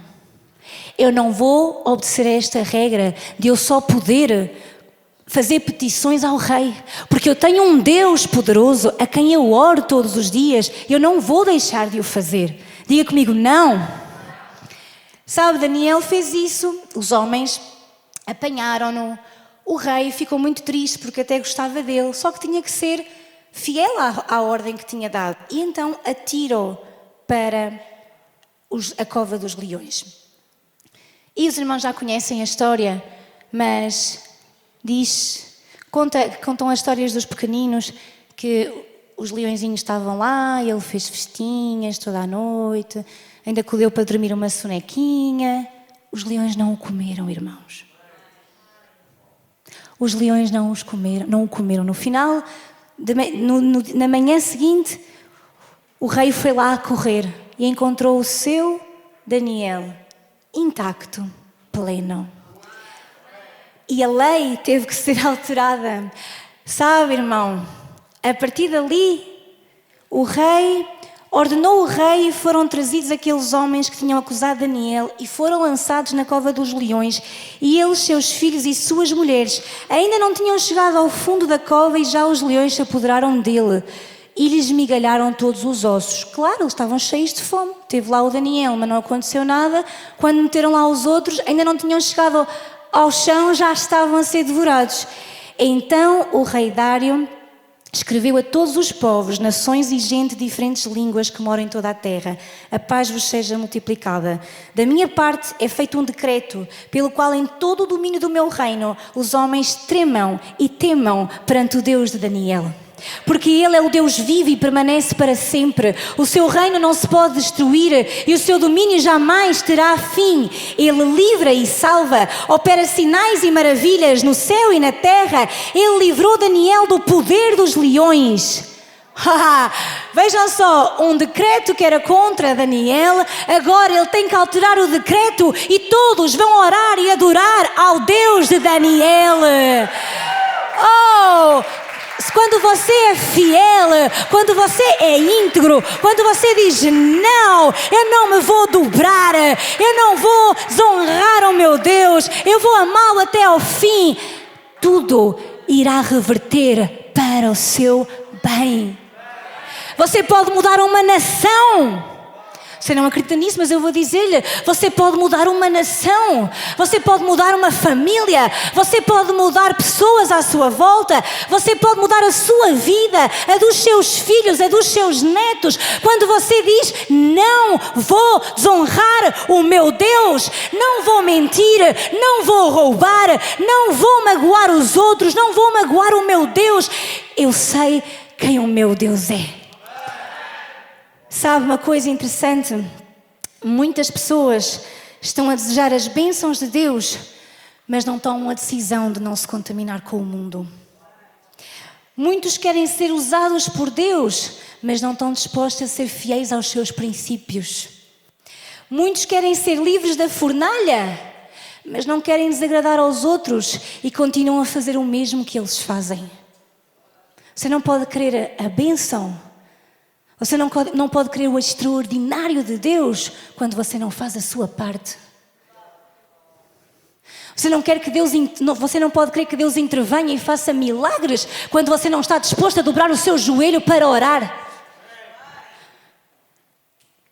A: eu não vou obedecer a esta regra de eu só poder fazer petições ao rei, porque eu tenho um Deus poderoso a quem eu oro todos os dias, eu não vou deixar de o fazer. Diga comigo, não. Sabe, Daniel fez isso, os homens apanharam-no, o rei ficou muito triste porque até gostava dele, só que tinha que ser fiel à ordem que tinha dado. E então atirou para a cova dos leões. E os irmãos já conhecem a história, mas contam as histórias dos pequeninos que os leõezinhos estavam lá, ele fez festinhas toda a noite, ainda colheu para dormir uma sonequinha. Os leões não o comeram, irmãos. Os leões não o comeram. No final, na manhã seguinte, o rei foi lá a correr e encontrou o seu Daniel intacto, pleno. E a lei teve que ser alterada. Sabe, irmão, a partir dali, ordenou o rei e foram trazidos aqueles homens que tinham acusado Daniel e foram lançados na cova dos leões. E eles, seus filhos e suas mulheres, ainda não tinham chegado ao fundo da cova e já os leões se apoderaram dele e lhes migalharam todos os ossos. Claro, eles estavam cheios de fome. Teve lá o Daniel, mas não aconteceu nada. Quando meteram lá os outros, ainda não tinham chegado ao chão, já estavam a ser devorados. Então o rei Dário escreveu a todos os povos, nações e gente de diferentes línguas que moram em toda a terra. A paz vos seja multiplicada. Da minha parte é feito um decreto, pelo qual em todo o domínio do meu reino os homens tremam e temam perante o Deus de Daniel. Porque Ele é o Deus vivo e permanece para sempre. O seu reino não se pode destruir e o seu domínio jamais terá fim. Ele livra e salva, opera sinais e maravilhas no céu e na terra. Ele livrou Daniel do poder dos leões. Vejam só, um decreto que era contra Daniel, agora ele tem que alterar o decreto e todos vão orar e adorar ao Deus de Daniel. Quando você é fiel, quando você é íntegro, quando você diz não, eu não me vou dobrar, eu não vou desonrar o meu Deus, eu vou amá-lo até ao fim, tudo irá reverter para o seu bem. Você pode mudar uma nação. Você não acredita nisso, mas eu vou dizer-lhe, você pode mudar uma nação, você pode mudar uma família, você pode mudar pessoas à sua volta, você pode mudar a sua vida, a dos seus filhos, a dos seus netos, quando você diz, não vou desonrar o meu Deus, não vou mentir, não vou roubar, não vou magoar os outros, não vou magoar o meu Deus, eu sei quem o meu Deus é. Sabe uma coisa interessante? Muitas pessoas estão a desejar as bênçãos de Deus, mas não tomam a decisão de não se contaminar com o mundo. Muitos querem ser usados por Deus, mas não estão dispostos a ser fiéis aos seus princípios. Muitos querem ser livres da fornalha, mas não querem desagradar aos outros e continuam a fazer o mesmo que eles fazem. Você não pode querer a bênção. Você não pode querer o extraordinário de Deus quando você não faz a sua parte. Você não pode querer que Deus intervenha e faça milagres quando você não está disposto a dobrar o seu joelho para orar.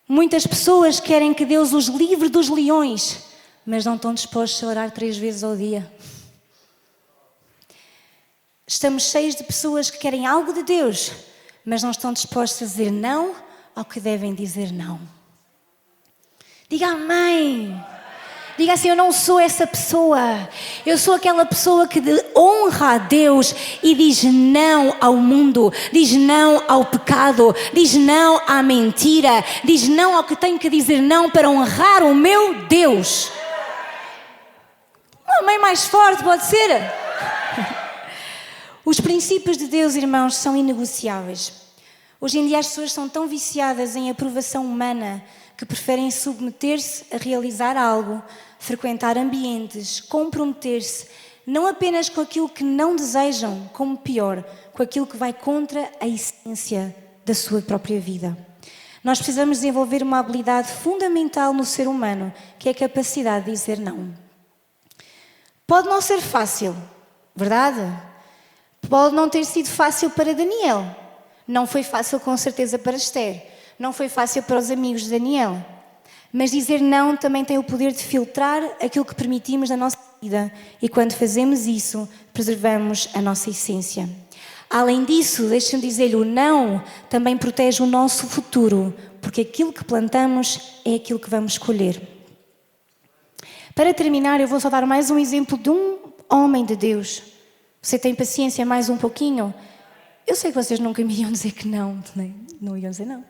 A: Muitas pessoas querem que Deus os livre dos leões, mas não estão dispostos a orar 3 vezes ao dia. Estamos cheios de pessoas que querem algo de Deus, mas não estão dispostos a dizer não ao que devem dizer não. Diga amém. Diga assim, eu não sou essa pessoa. Eu sou aquela pessoa que honra a Deus e diz não ao mundo, diz não ao pecado, diz não à mentira, diz não ao que tenho que dizer não para honrar o meu Deus. Um amém mais forte pode ser? Os princípios de Deus, irmãos, são inegociáveis. Hoje em dia as pessoas são tão viciadas em aprovação humana que preferem submeter-se a realizar algo, frequentar ambientes, comprometer-se, não apenas com aquilo que não desejam, como pior, com aquilo que vai contra a essência da sua própria vida. Nós precisamos desenvolver uma habilidade fundamental no ser humano, que é a capacidade de dizer não. Pode não ser fácil, verdade? Pode não ter sido fácil para Daniel. Não foi fácil com certeza para Esther. Não foi fácil para os amigos de Daniel. Mas dizer não também tem o poder de filtrar aquilo que permitimos na nossa vida. E quando fazemos isso, preservamos a nossa essência. Além disso, deixe-me dizer-lhe, o não também protege o nosso futuro. Porque aquilo que plantamos é aquilo que vamos colher. Para terminar, eu vou só dar mais um exemplo de um homem de Deus. Você tem paciência mais um pouquinho? Eu sei que vocês nunca me iam dizer que não. Não iam dizer não.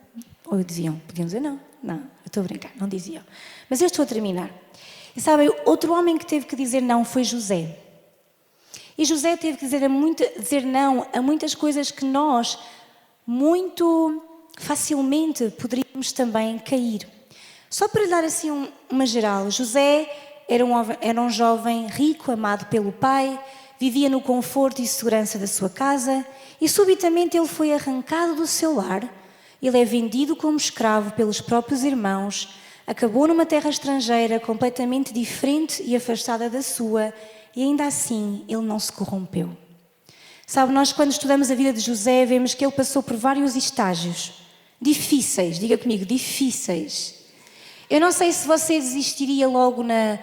A: Ou diziam, podiam dizer não. Não, eu estou a brincar, não diziam. Mas eu estou a terminar. E sabem, outro homem que teve que dizer não foi José. E José teve que dizer não a muitas coisas que nós, muito facilmente, poderíamos também cair. Só para lhe dar assim uma geral, José era um jovem rico, amado pelo pai, vivia no conforto e segurança da sua casa e subitamente ele foi arrancado do seu lar. Ele é vendido como escravo pelos próprios irmãos, acabou numa terra estrangeira completamente diferente e afastada da sua e ainda assim ele não se corrompeu. Sabe, nós quando estudamos a vida de José vemos que ele passou por vários estágios difíceis, diga comigo, difíceis. Eu não sei se você desistiria logo na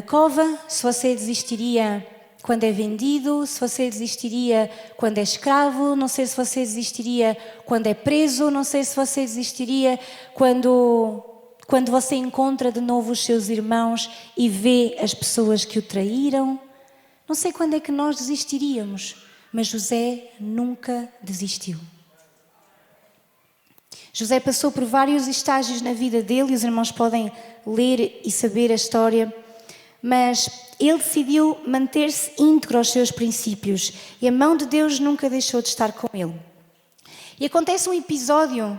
A: cova, se você desistiria quando é vendido, se você desistiria quando é escravo, não sei se você desistiria quando é preso, não sei se você desistiria quando você encontra de novo os seus irmãos e vê as pessoas que o traíram. Não sei quando é que nós desistiríamos, mas José nunca desistiu. José passou por vários estágios na vida dele, e os irmãos podem ler e saber a história, mas ele decidiu manter-se íntegro aos seus princípios e a mão de Deus nunca deixou de estar com ele. E acontece um episódio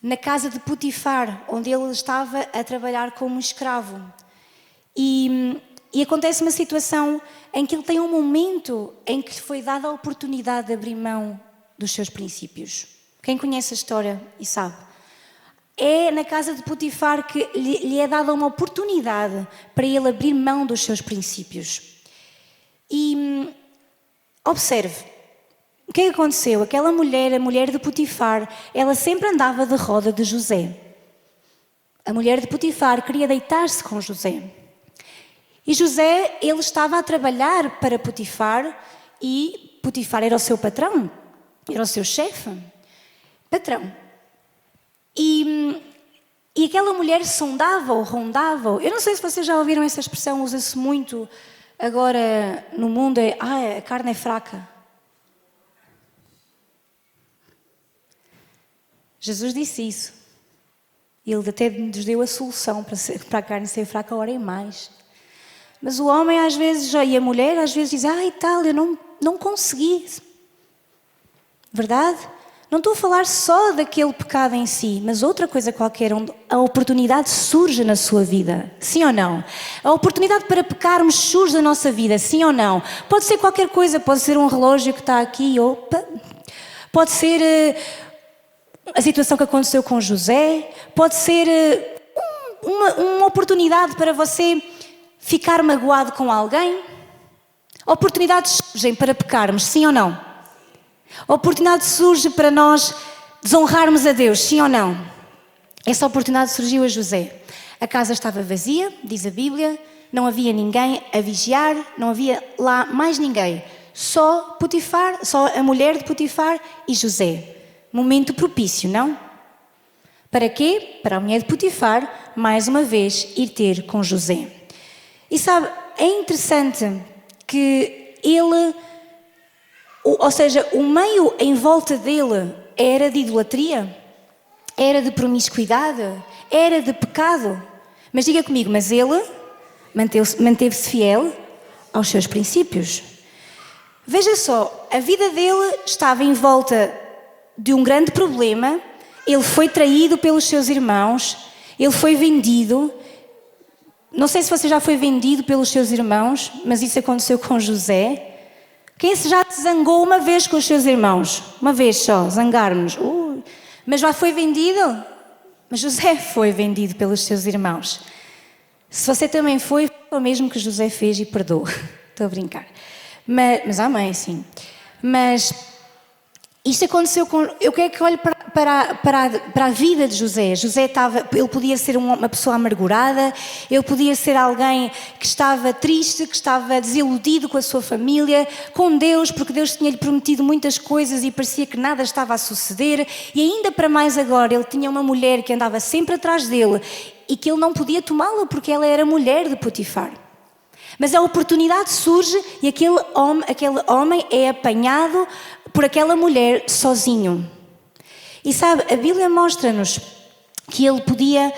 A: na casa de Potifar, onde ele estava a trabalhar como escravo. E acontece uma situação em que ele tem um momento em que lhe foi dada a oportunidade de abrir mão dos seus princípios. Quem conhece a história e sabe. É na casa de Potifar que lhe é dada uma oportunidade para ele abrir mão dos seus princípios. E observe, o que é que aconteceu? Aquela mulher, a mulher de Potifar, ela sempre andava de roda de José. A mulher de Potifar queria deitar-se com José. E José, ele estava a trabalhar para Potifar e Potifar era o seu patrão, era o seu chefe. Patrão. E aquela mulher sondava-o, rondava-o. Eu não sei se vocês já ouviram essa expressão, usa-se muito agora no mundo, a carne é fraca. Jesus disse isso. Ele até nos deu a solução para a carne ser fraca, orem mais. Mas o homem às vezes, e a mulher às vezes diz, eu não consegui. Verdade? Não estou a falar só daquele pecado em si, mas outra coisa qualquer, onde a oportunidade surge na sua vida, sim ou não? A oportunidade para pecarmos surge na nossa vida, sim ou não? Pode ser qualquer coisa, pode ser um relógio que está aqui, pode ser a situação que aconteceu com José, pode ser uma oportunidade para você ficar magoado com alguém. Oportunidades surgem para pecarmos, sim ou não? A oportunidade surge para nós desonrarmos a Deus, sim ou não? Essa oportunidade surgiu a José. A casa estava vazia, diz a Bíblia, não havia ninguém a vigiar, não havia lá mais ninguém. Só Potifar, só a mulher de Potifar e José. Momento propício, não? Para quê? Para a mulher de Potifar, mais uma vez, ir ter com José. E sabe, é interessante que ele... Ou seja, o meio em volta dele era de idolatria, era de promiscuidade, era de pecado. Mas diga comigo, mas ele manteve-se fiel aos seus princípios. Veja só, a vida dele estava em volta de um grande problema. Ele foi traído pelos seus irmãos, ele foi vendido. Não sei se você já foi vendido pelos seus irmãos, mas isso aconteceu com José. Quem se já zangou uma vez com os seus irmãos? Uma vez só, zangarmos. Mas já foi vendido? Mas José foi vendido pelos seus irmãos. Se você também foi o mesmo que José fez e perdoa. Estou a brincar. Mas amém, sim. Mas isto aconteceu com... Eu quero que olhe para a vida de José. Ele podia ser uma pessoa amargurada, ele podia ser alguém que estava triste, que estava desiludido com a sua família, com Deus, porque Deus tinha-lhe prometido muitas coisas e parecia que nada estava a suceder. E ainda para mais agora, ele tinha uma mulher que andava sempre atrás dele e que ele não podia tomá-la porque ela era mulher de Potifar. Mas a oportunidade surge e aquele homem é apanhado por aquela mulher sozinho. E sabe, a Bíblia mostra-nos que ele podia,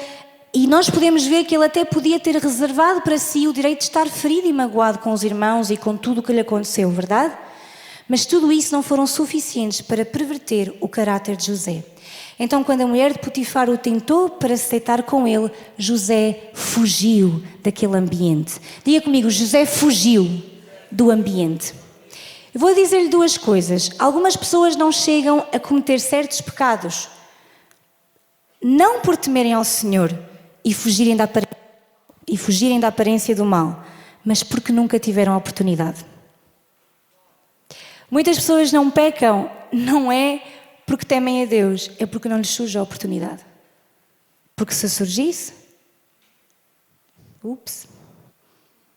A: e nós podemos ver que ele até podia ter reservado para si o direito de estar ferido e magoado com os irmãos e com tudo o que lhe aconteceu, verdade? Mas tudo isso não foram suficientes para perverter o caráter de José. Então, quando a mulher de Potifar o tentou para se deitar com ele, José fugiu daquele ambiente. Diga comigo, José fugiu do ambiente. Eu vou dizer-lhe duas coisas. Algumas pessoas não chegam a cometer certos pecados, não por temerem ao Senhor e fugirem da aparência do mal, mas porque nunca tiveram a oportunidade. Muitas pessoas não pecam, não é porque temem a Deus, é porque não lhes surge a oportunidade. Porque se surgisse,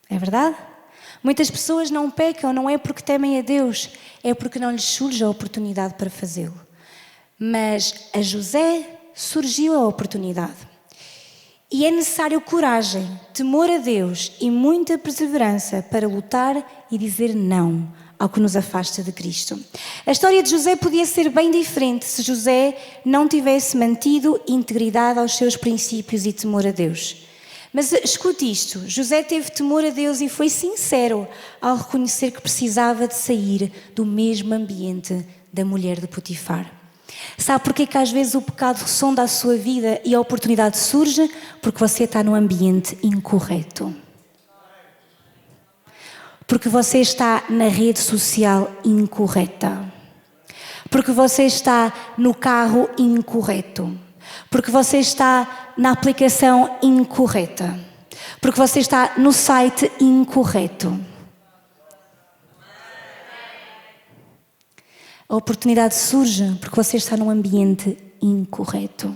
A: é verdade? Muitas pessoas não pecam, não é porque temem a Deus, é porque não lhes surge a oportunidade para fazê-lo. Mas a José surgiu a oportunidade. E é necessário coragem, temor a Deus e muita perseverança para lutar e dizer não ao que nos afasta de Cristo. A história de José podia ser bem diferente se José não tivesse mantido integridade aos seus princípios e temor a Deus. Mas escute isto, José teve temor a Deus e foi sincero ao reconhecer que precisava de sair do mesmo ambiente da mulher de Potifar. Sabe porquê que às vezes o pecado ressonda a sua vida e a oportunidade surge? Porque você está no ambiente incorreto. Porque você está na rede social incorreta. Porque você está no carro incorreto. Porque você está na aplicação incorreta. Porque você está no site incorreto. A oportunidade surge porque você está num ambiente incorreto.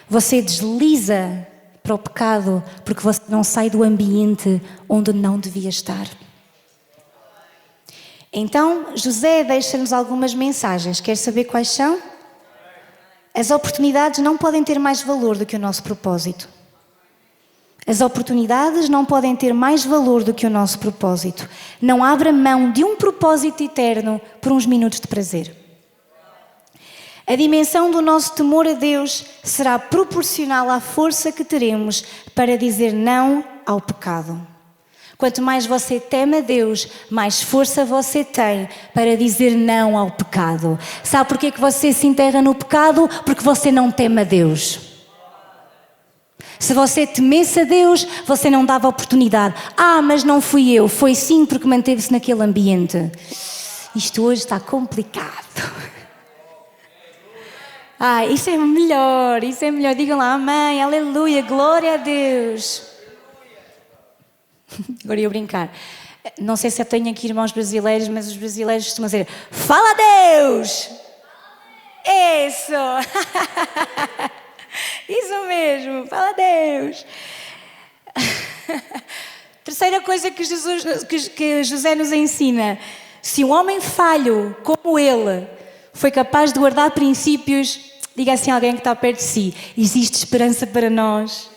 A: Você desliza para o pecado porque você não sai do ambiente onde não devia estar. Então, José deixa-nos algumas mensagens. Quer saber quais são? As oportunidades não podem ter mais valor do que o nosso propósito. As oportunidades não podem ter mais valor do que o nosso propósito. Não abra mão de um propósito eterno por uns minutos de prazer. A dimensão do nosso temor a Deus será proporcional à força que teremos para dizer não ao pecado. Quanto mais você teme a Deus, mais força você tem para dizer não ao pecado. Sabe porquê que você se enterra no pecado? Porque você não teme a Deus. Se você temesse a Deus, você não dava oportunidade. Mas não fui eu. Foi sim porque manteve-se naquele ambiente. Isto hoje está complicado. Isso é melhor, isso é melhor. Digam lá, amém, aleluia, glória a Deus. Agora ia brincar. Não sei se eu tenho aqui irmãos brasileiros, mas os brasileiros costumam dizer, fala a Deus! Isso! Isso mesmo, fala a Deus. Terceira coisa que José nos ensina. Se um homem falho como ele foi capaz de guardar princípios, diga assim a alguém que está perto de si, existe esperança para nós.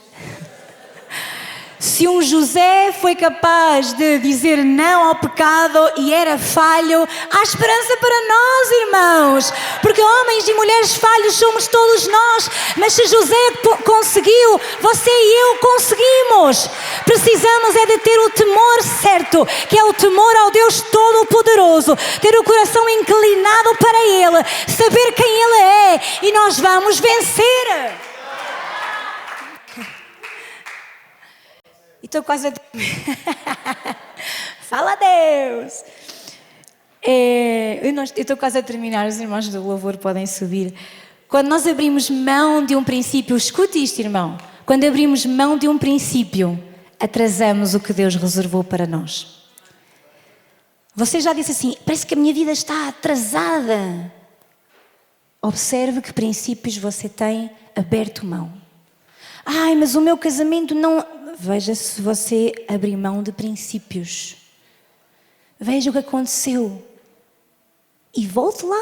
A: Se um José foi capaz de dizer não ao pecado e era falho, há esperança para nós, irmãos. Porque homens e mulheres falhos somos todos nós. Mas se José conseguiu, você e eu conseguimos. Precisamos é de ter o temor certo, que é o temor ao Deus Todo-Poderoso. Ter o coração inclinado para Ele, saber quem Ele é e nós vamos vencer. Estou quase a... Fala a Deus! Eu estou quase a terminar, os irmãos do louvor podem subir. Quando nós abrimos mão de um princípio, escute isto, irmão. Quando abrimos mão de um princípio, atrasamos o que Deus reservou para nós. Você já disse assim, parece que a minha vida está atrasada. Observe que princípios você tem aberto mão. Mas o meu casamento não... Veja se você abrir mão de princípios. Veja o que aconteceu. E volte lá.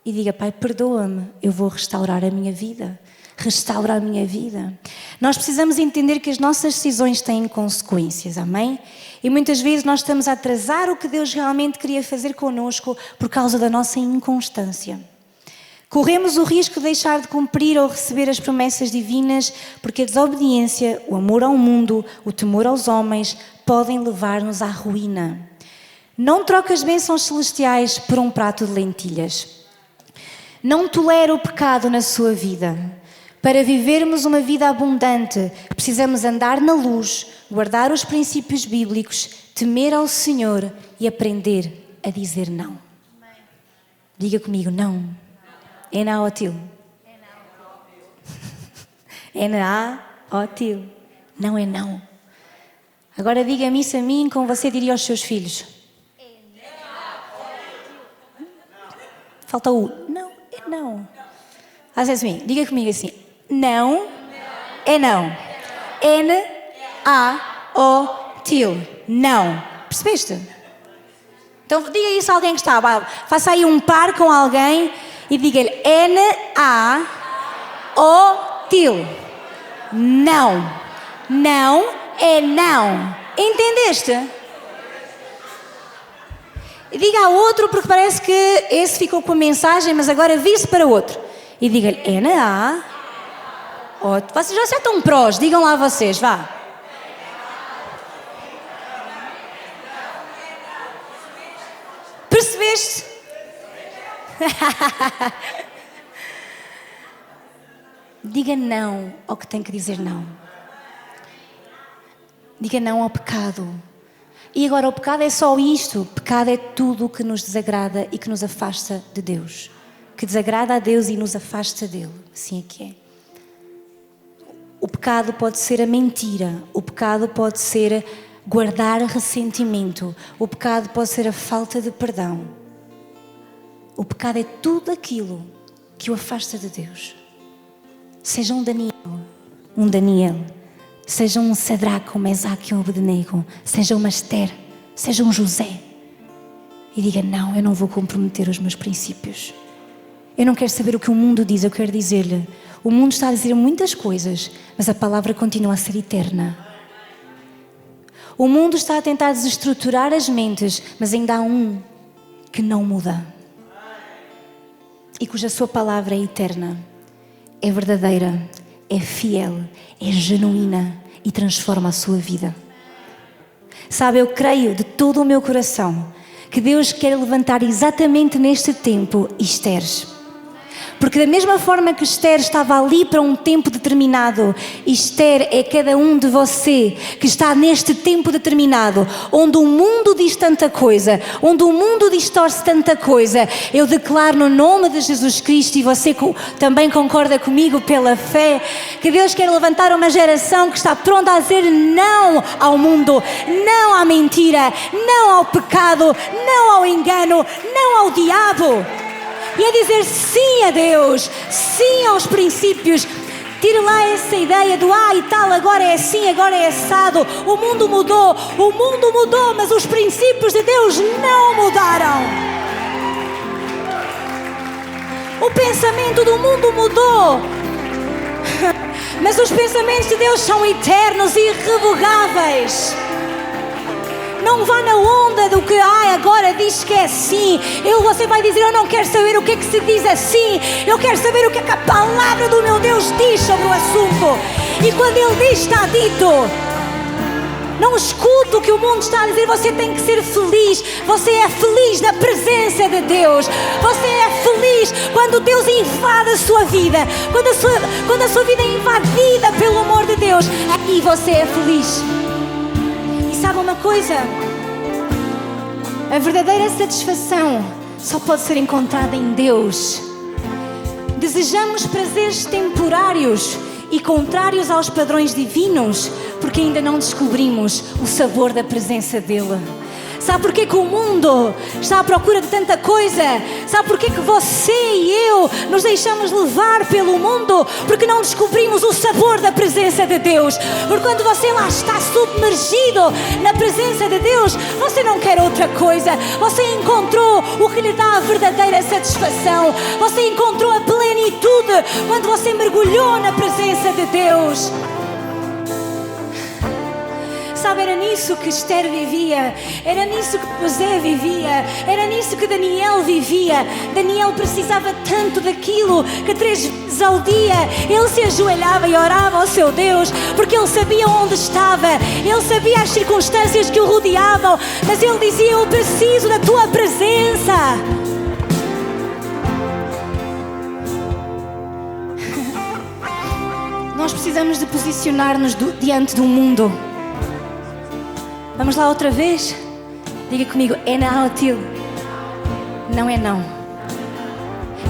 A: E diga, Pai, perdoa-me. Eu vou restaurar a minha vida. Restaura a minha vida. Nós precisamos entender que as nossas decisões têm consequências. Amém? E muitas vezes nós estamos a atrasar o que Deus realmente queria fazer connosco por causa da nossa inconstância. Corremos o risco de deixar de cumprir ou receber as promessas divinas porque a desobediência, o amor ao mundo, o temor aos homens podem levar-nos à ruína. Não troque as bênçãos celestiais por um prato de lentilhas. Não tolere o pecado na sua vida. Para vivermos uma vida abundante, precisamos andar na luz, guardar os princípios bíblicos, temer ao Senhor e aprender a dizer não. Diga comigo, não. N-A-O-T-I-L. N-A-O-T-I-L. Não é não. Agora diga-me isso a mim como você diria aos seus filhos. Falta o não, é não. Às vezes assim, diga comigo assim. Não é não. N-A-O-T-I-L. Não. Percebeste? Então diga isso a alguém que está. Faça aí um par com alguém e diga-lhe N-A-O-T-I-L. Não. Não é não. Entendeste? E diga a outro, porque parece que esse ficou com a mensagem, mas agora vire-se para outro. E diga-lhe N-A-O. Vocês já estão prós, digam lá vocês, vá. Percebeste? Diga não ao que tem que dizer não. Diga não ao pecado. E agora o pecado é só isto. O pecado é tudo o que nos desagrada e que nos afasta de Deus. Que desagrada a Deus e nos afasta dele. Assim é que é. O pecado pode ser a mentira. O pecado pode ser guardar ressentimento. O pecado pode ser a falta de perdão. O pecado é tudo aquilo que o afasta de Deus. Seja um Daniel, seja um Sadraque, um Mesaque, um Abednego, seja uma Esther, seja um José. E diga, não, eu não vou comprometer os meus princípios. Eu não quero saber o que o mundo diz, eu quero dizer-lhe. O mundo está a dizer muitas coisas, mas a palavra continua a ser eterna. O mundo está a tentar desestruturar as mentes, mas ainda há um que não muda. E cuja sua palavra é eterna, é verdadeira, é fiel, é genuína e transforma a sua vida. Sabe, eu creio de todo o meu coração que Deus quer levantar exatamente neste tempo Esteres. Porque da mesma forma que Esther estava ali para um tempo determinado, Esther é cada um de você que está neste tempo determinado, onde o mundo diz tanta coisa, onde o mundo distorce tanta coisa. Eu declaro no nome de Jesus Cristo, e você também concorda comigo pela fé, que Deus quer levantar uma geração que está pronta a dizer não ao mundo, não à mentira, não ao pecado, não ao engano, não ao diabo. E a dizer sim a Deus, sim aos princípios. Tire lá essa ideia do e tal, agora é assim, agora é assado. O mundo mudou, mas os princípios de Deus não mudaram. O pensamento do mundo mudou, mas os pensamentos de Deus são eternos e irrevogáveis. Não vá na onda do que agora diz que é assim. Você vai dizer, eu não quero saber o que é que se diz assim. Eu quero saber o que é que a palavra do meu Deus diz sobre o assunto. E quando Ele diz, está dito. Não escute o que o mundo está a dizer. Você tem que ser feliz. Você é feliz na presença de Deus. Você é feliz quando Deus invade a sua vida. Quando a sua vida é invadida pelo amor de Deus. Aí você é feliz. Sabe uma coisa? A verdadeira satisfação só pode ser encontrada em Deus. Desejamos prazeres temporários e contrários aos padrões divinos, porque ainda não descobrimos o sabor da presença dEle. Sabe porquê que o mundo está à procura de tanta coisa? Sabe porquê que você e eu nos deixamos levar pelo mundo? Porque não descobrimos o sabor da presença de Deus. Porque quando você lá está submergido na presença de Deus, você não quer outra coisa. Você encontrou o que lhe dá a verdadeira satisfação. Você encontrou a plenitude quando você mergulhou na presença de Deus. Sabe, era nisso que Esther vivia, era nisso que José vivia, era nisso que Daniel vivia. Daniel precisava tanto daquilo que 3 vezes ao dia ele se ajoelhava e orava ao seu Deus, porque ele sabia onde estava, ele sabia as circunstâncias que o rodeavam, mas ele dizia, eu preciso da tua presença. Nós precisamos de posicionar-nos diante do mundo. Vamos lá outra vez? Diga comigo, é não, tio. Não é não.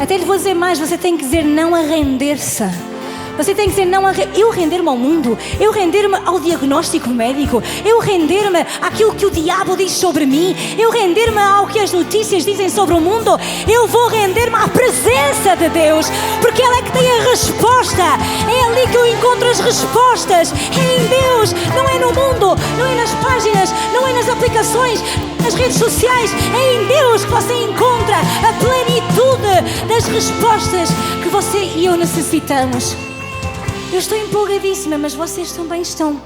A: Até lhe vou dizer mais, você tem que dizer não a render-se. Você tem que dizer não. Eu render-me ao mundo, eu render-me ao diagnóstico médico, eu render-me àquilo que o diabo diz sobre mim, eu render-me ao que as notícias dizem sobre o mundo. Eu vou render-me à presença de Deus, porque Ele é que tem a resposta. É ali que eu encontro as respostas. É em Deus, não é no mundo, não é nas páginas, não é nas aplicações, nas redes sociais. É em Deus que você encontra a plenitude das respostas que você e eu necessitamos. Eu estou empolgadíssima, mas vocês também estão.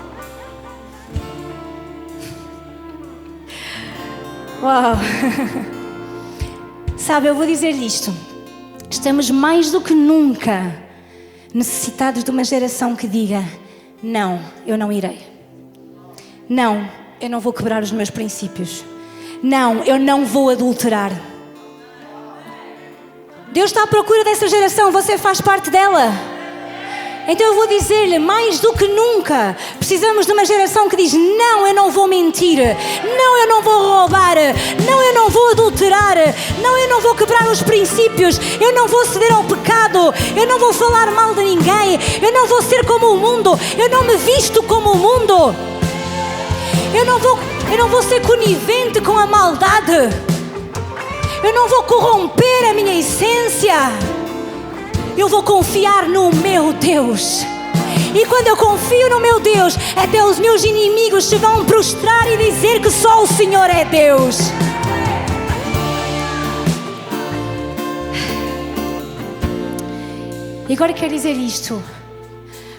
A: Uau! Sabe, eu vou dizer-lhe isto. Estamos mais do que nunca necessitados de uma geração que diga: não, eu não irei. Não, eu não vou quebrar os meus princípios. Não, eu não vou adulterar. Deus está à procura dessa geração, você faz parte dela. Então eu vou dizer-lhe, mais do que nunca, precisamos de uma geração que diz: não, eu não vou mentir, não, eu não vou roubar, não, eu não vou adulterar, não, eu não vou quebrar os princípios, eu não vou ceder ao pecado, eu não vou falar mal de ninguém, eu não vou ser como o mundo, eu não me visto como o mundo, eu não vou ser conivente com a maldade, eu não vou corromper a minha essência. Eu vou confiar no meu Deus. E quando eu confio no meu Deus, até os meus inimigos se vão prostrar e dizer que só o Senhor é Deus. E agora quero dizer isto.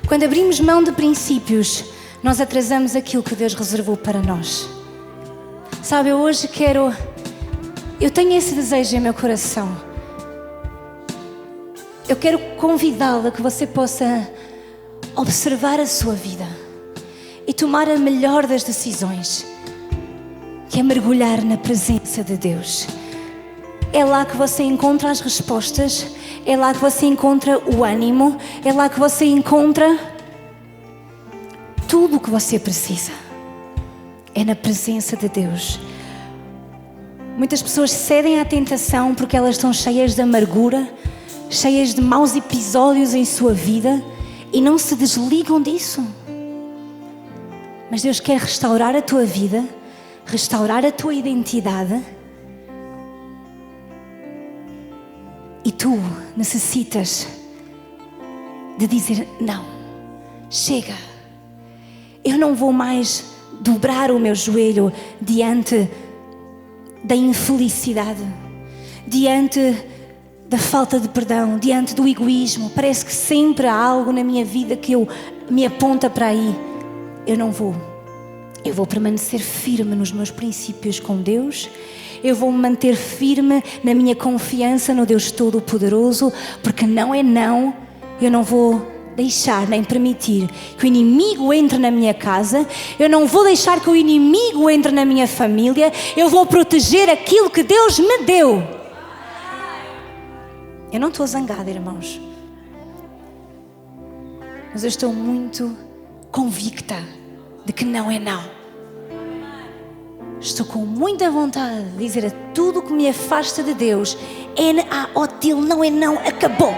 A: Quando abrimos mão de princípios, nós atrasamos aquilo que Deus reservou para nós. Sabe, eu tenho esse desejo em meu coração. Eu quero convidá-la a que você possa observar a sua vida e tomar a melhor das decisões, que é mergulhar na presença de Deus. É lá que você encontra as respostas, é lá que você encontra o ânimo, é lá que você encontra tudo o que você precisa. É na presença de Deus. Muitas pessoas cedem à tentação porque elas estão cheias de amargura, cheias de maus episódios em sua vida e não se desligam disso. Mas Deus quer restaurar a tua vida, restaurar a tua identidade, e tu necessitas de dizer: não, chega, eu não vou mais dobrar o meu joelho diante da infelicidade, diante da falta de perdão, diante do egoísmo. Parece que sempre há algo na minha vida que me aponta para aí. Eu não vou. Eu vou permanecer firme nos meus princípios com Deus. Eu vou me manter firme na minha confiança no Deus Todo-Poderoso, porque não é não. Eu não vou deixar nem permitir que o inimigo entre na minha casa. Eu não vou deixar que o inimigo entre na minha família. Eu vou proteger aquilo que Deus me deu. Eu não estou zangada, irmãos, mas eu estou muito convicta de que não é não. Estou com muita vontade de dizer a tudo que me afasta de Deus: N-A-O-T-I-L, não é não, acabou.